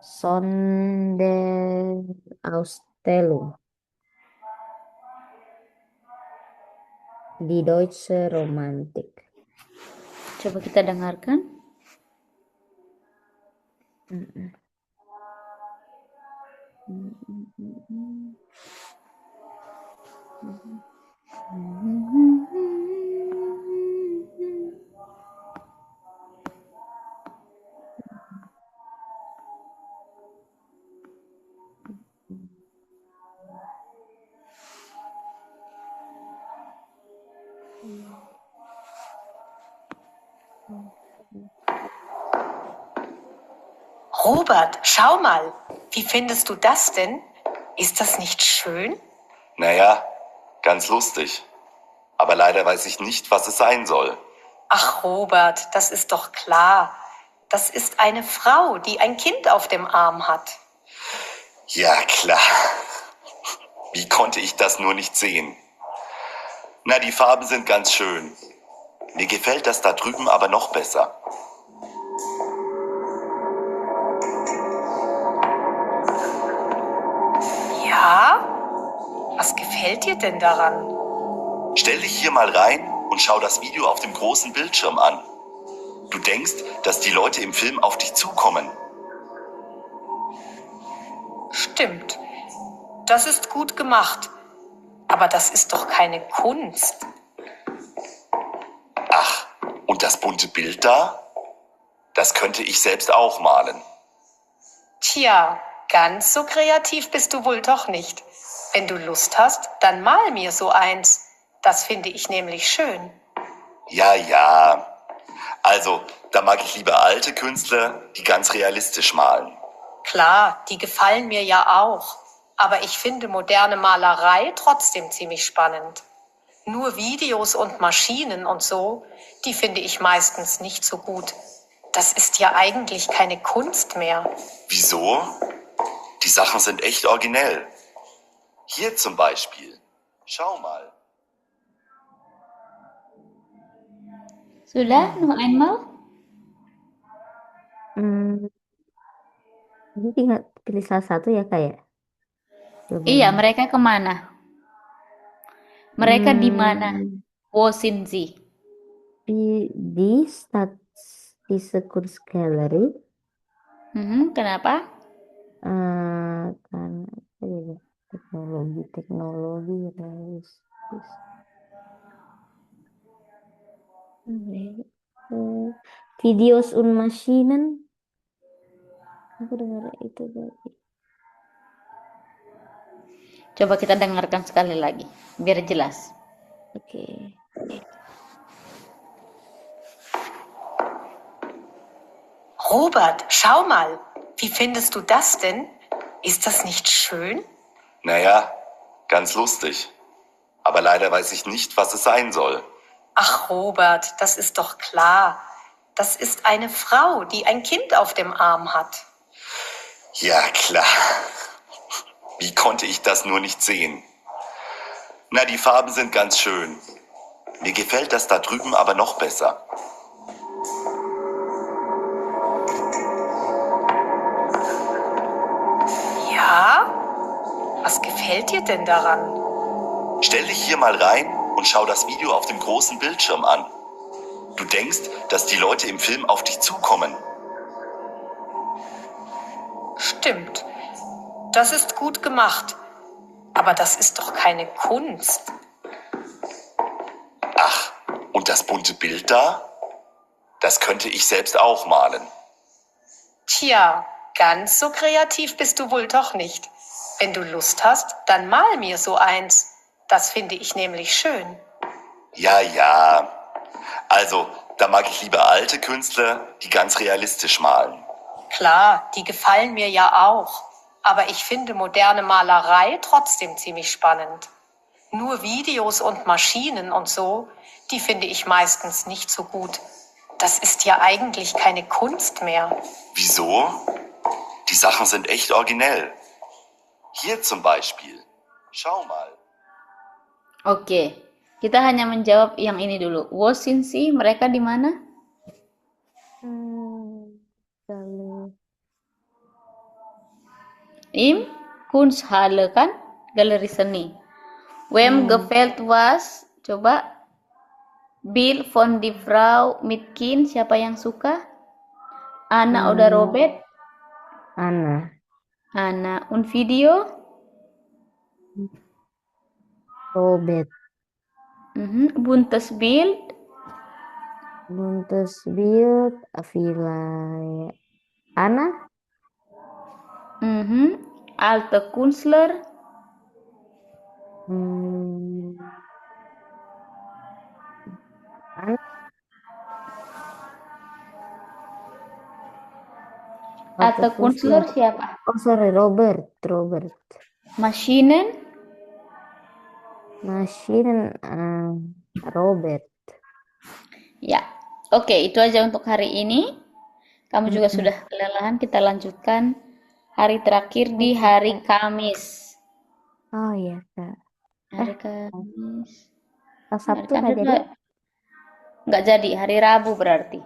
Speaker 1: Sonderausstellung. Die Deutsche Romantik.
Speaker 2: Coba kita dengarkan.
Speaker 10: Robert, schau mal. Wie findest du das denn? Ist das nicht schön?
Speaker 11: Naja, ganz lustig. Aber leider weiß ich nicht, was es sein soll.
Speaker 10: Ach, Robert, das ist doch klar. Das ist eine Frau, die ein Kind auf dem Arm hat.
Speaker 11: Ja, klar. Wie konnte ich das nur nicht sehen? Na, die Farben sind ganz schön. Mir gefällt das da drüben aber noch besser.
Speaker 10: Ja? Was gefällt dir denn daran?
Speaker 11: Stell dich hier mal rein und schau das Video auf dem großen Bildschirm an. Du denkst, dass die Leute im Film auf dich zukommen.
Speaker 10: Stimmt. Das ist gut gemacht. Aber das ist doch keine Kunst.
Speaker 11: Ach, und das bunte Bild da? Das könnte ich selbst auch malen.
Speaker 10: Tja, ganz so kreativ bist du wohl doch nicht. Wenn du Lust hast, dann mal mir so eins. Das finde ich nämlich schön.
Speaker 11: Ja, ja. Also, da mag ich lieber alte Künstler, die ganz realistisch malen.
Speaker 10: Klar, die gefallen mir ja auch. Aber ich finde moderne Malerei trotzdem ziemlich spannend. Nur Videos und Maschinen und so, die finde ich meistens nicht so gut. Das ist ja eigentlich keine Kunst mehr.
Speaker 11: Wieso? Die Sachen sind echt originell. Hier zum Beispiel. Schau mal.
Speaker 2: Sudah, noch einmal?
Speaker 1: Ini tinggal pilih salah satu ya Kak ya? Coba.
Speaker 2: Iya, mereka kemana? Mereka di mana? Wo sind sie?
Speaker 1: Di Städtische Kunstgalerie.
Speaker 2: Kenapa?
Speaker 1: Karena apa ya? Teknologi realistis. Videos und Maschinen. Aku dengar itu tadi.
Speaker 2: Coba kita dengarkan sekali lagi, biar jelas.
Speaker 1: Oke.
Speaker 10: Robert, schau mal. Wie findest du das denn? Ist das nicht schön?
Speaker 11: Naja, ganz lustig. Aber leider weiß ich nicht, was es sein soll.
Speaker 10: Ach, Robert, das ist doch klar. Das ist eine Frau, die ein Kind auf dem Arm hat.
Speaker 11: Ja, klar. Wie konnte ich das nur nicht sehen? Na, die Farben sind ganz schön. Mir gefällt das da drüben aber noch besser.
Speaker 10: Was gefällt dir denn daran?
Speaker 11: Stell dich hier mal rein und schau das Video auf dem großen Bildschirm an. Du denkst, dass die Leute im Film auf dich zukommen.
Speaker 10: Stimmt. Das ist gut gemacht. Aber das ist doch keine Kunst.
Speaker 11: Ach, und das bunte Bild da? Das könnte ich selbst auch malen.
Speaker 10: Tja, ganz so kreativ bist du wohl doch nicht. Wenn du Lust hast, dann mal mir so eins. Das finde ich nämlich schön.
Speaker 11: Ja, ja. Also, da mag ich lieber alte Künstler, die ganz realistisch malen.
Speaker 10: Klar, die gefallen mir ja auch. Aber ich finde moderne Malerei trotzdem ziemlich spannend. Nur Videos und Maschinen und so, die finde ich meistens nicht so gut. Das ist ja eigentlich keine Kunst mehr.
Speaker 11: Wieso? Die Sachen sind echt originell. Hier zum Beispiel. Schau mal.
Speaker 2: Oke, kita hanya menjawab yang ini dulu. Wo sind sie? Mereka di mana?
Speaker 1: Kalau
Speaker 2: Im Kunsthalle kan? Galeri seni. Wem gefällt was? Coba. Bill von die Frau Mitkin, siapa yang suka? Anna oder Robert?
Speaker 1: Anna.
Speaker 2: Anna. Und Video?
Speaker 1: Robert.
Speaker 2: Buntes Bild?
Speaker 1: Buntes Bild. Villa Anna.
Speaker 2: Alte Künstler?
Speaker 1: Anna.
Speaker 2: Alte Künstler siapa?
Speaker 1: Oh sorry, Robert.
Speaker 2: Maschinen?
Speaker 1: Robert.
Speaker 2: Ya. Oke, itu aja untuk hari ini. Kamu juga sudah kelelahan, kita lanjutkan hari terakhir di hari Kamis.
Speaker 1: Oh iya Kak.
Speaker 2: Hari Kamis.
Speaker 1: Sabtu
Speaker 2: Hari
Speaker 1: nggak
Speaker 2: Kamis
Speaker 1: jadi?
Speaker 2: nggak jadi, hari Rabu berarti.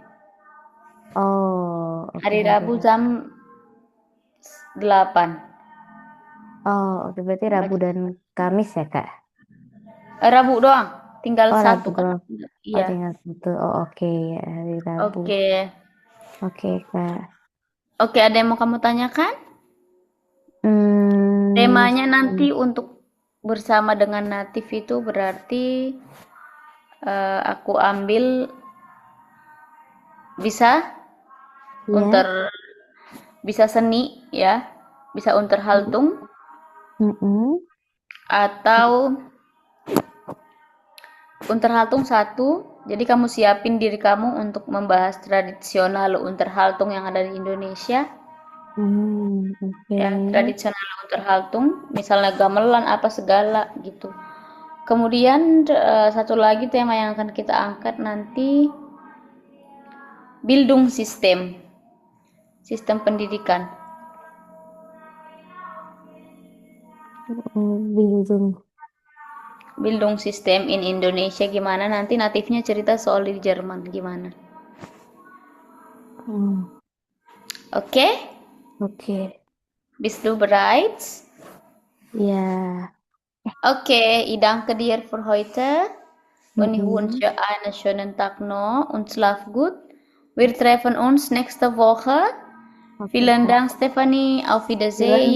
Speaker 1: Oh, oke,
Speaker 2: Hari Rabu jam 8.
Speaker 1: Oh, oke, berarti Rabu dan Kamis ya Kak?
Speaker 2: Rabu doang, tinggal
Speaker 1: Oh,
Speaker 2: satu
Speaker 1: Rabu
Speaker 2: kan?
Speaker 1: doang.
Speaker 2: Iya.
Speaker 1: Tinggal satu. Oh, oke ya, hari Rabu.
Speaker 2: Oke.
Speaker 1: Oke, Kak.
Speaker 2: Oke, ada yang mau kamu tanyakan? Temanya nanti untuk bersama dengan natif itu berarti aku ambil bisa bisa seni ya, bisa Unterhaltung atau Unterhaltung 1. Jadi kamu siapin diri kamu untuk membahas tradisional Unterhaltung yang ada di Indonesia. Ya, tradisional Unterhaltung, misalnya gamelan apa segala gitu. Kemudian satu lagi tema yang akan kita angkat nanti Bildungssystem, sistem pendidikan. Bildungssystem in Indonesia gimana, nanti natifnya cerita soal di Jerman gimana. Oke?
Speaker 1: Oke.
Speaker 2: Bist du bereit?
Speaker 1: Ja.
Speaker 2: Okay, ich danke dir für heute und ich wünsche einen schönen Tag noch und schlaf gut. Wir treffen uns nächste Woche. Vielen Dank, Stefanie. Auf Wiedersehen.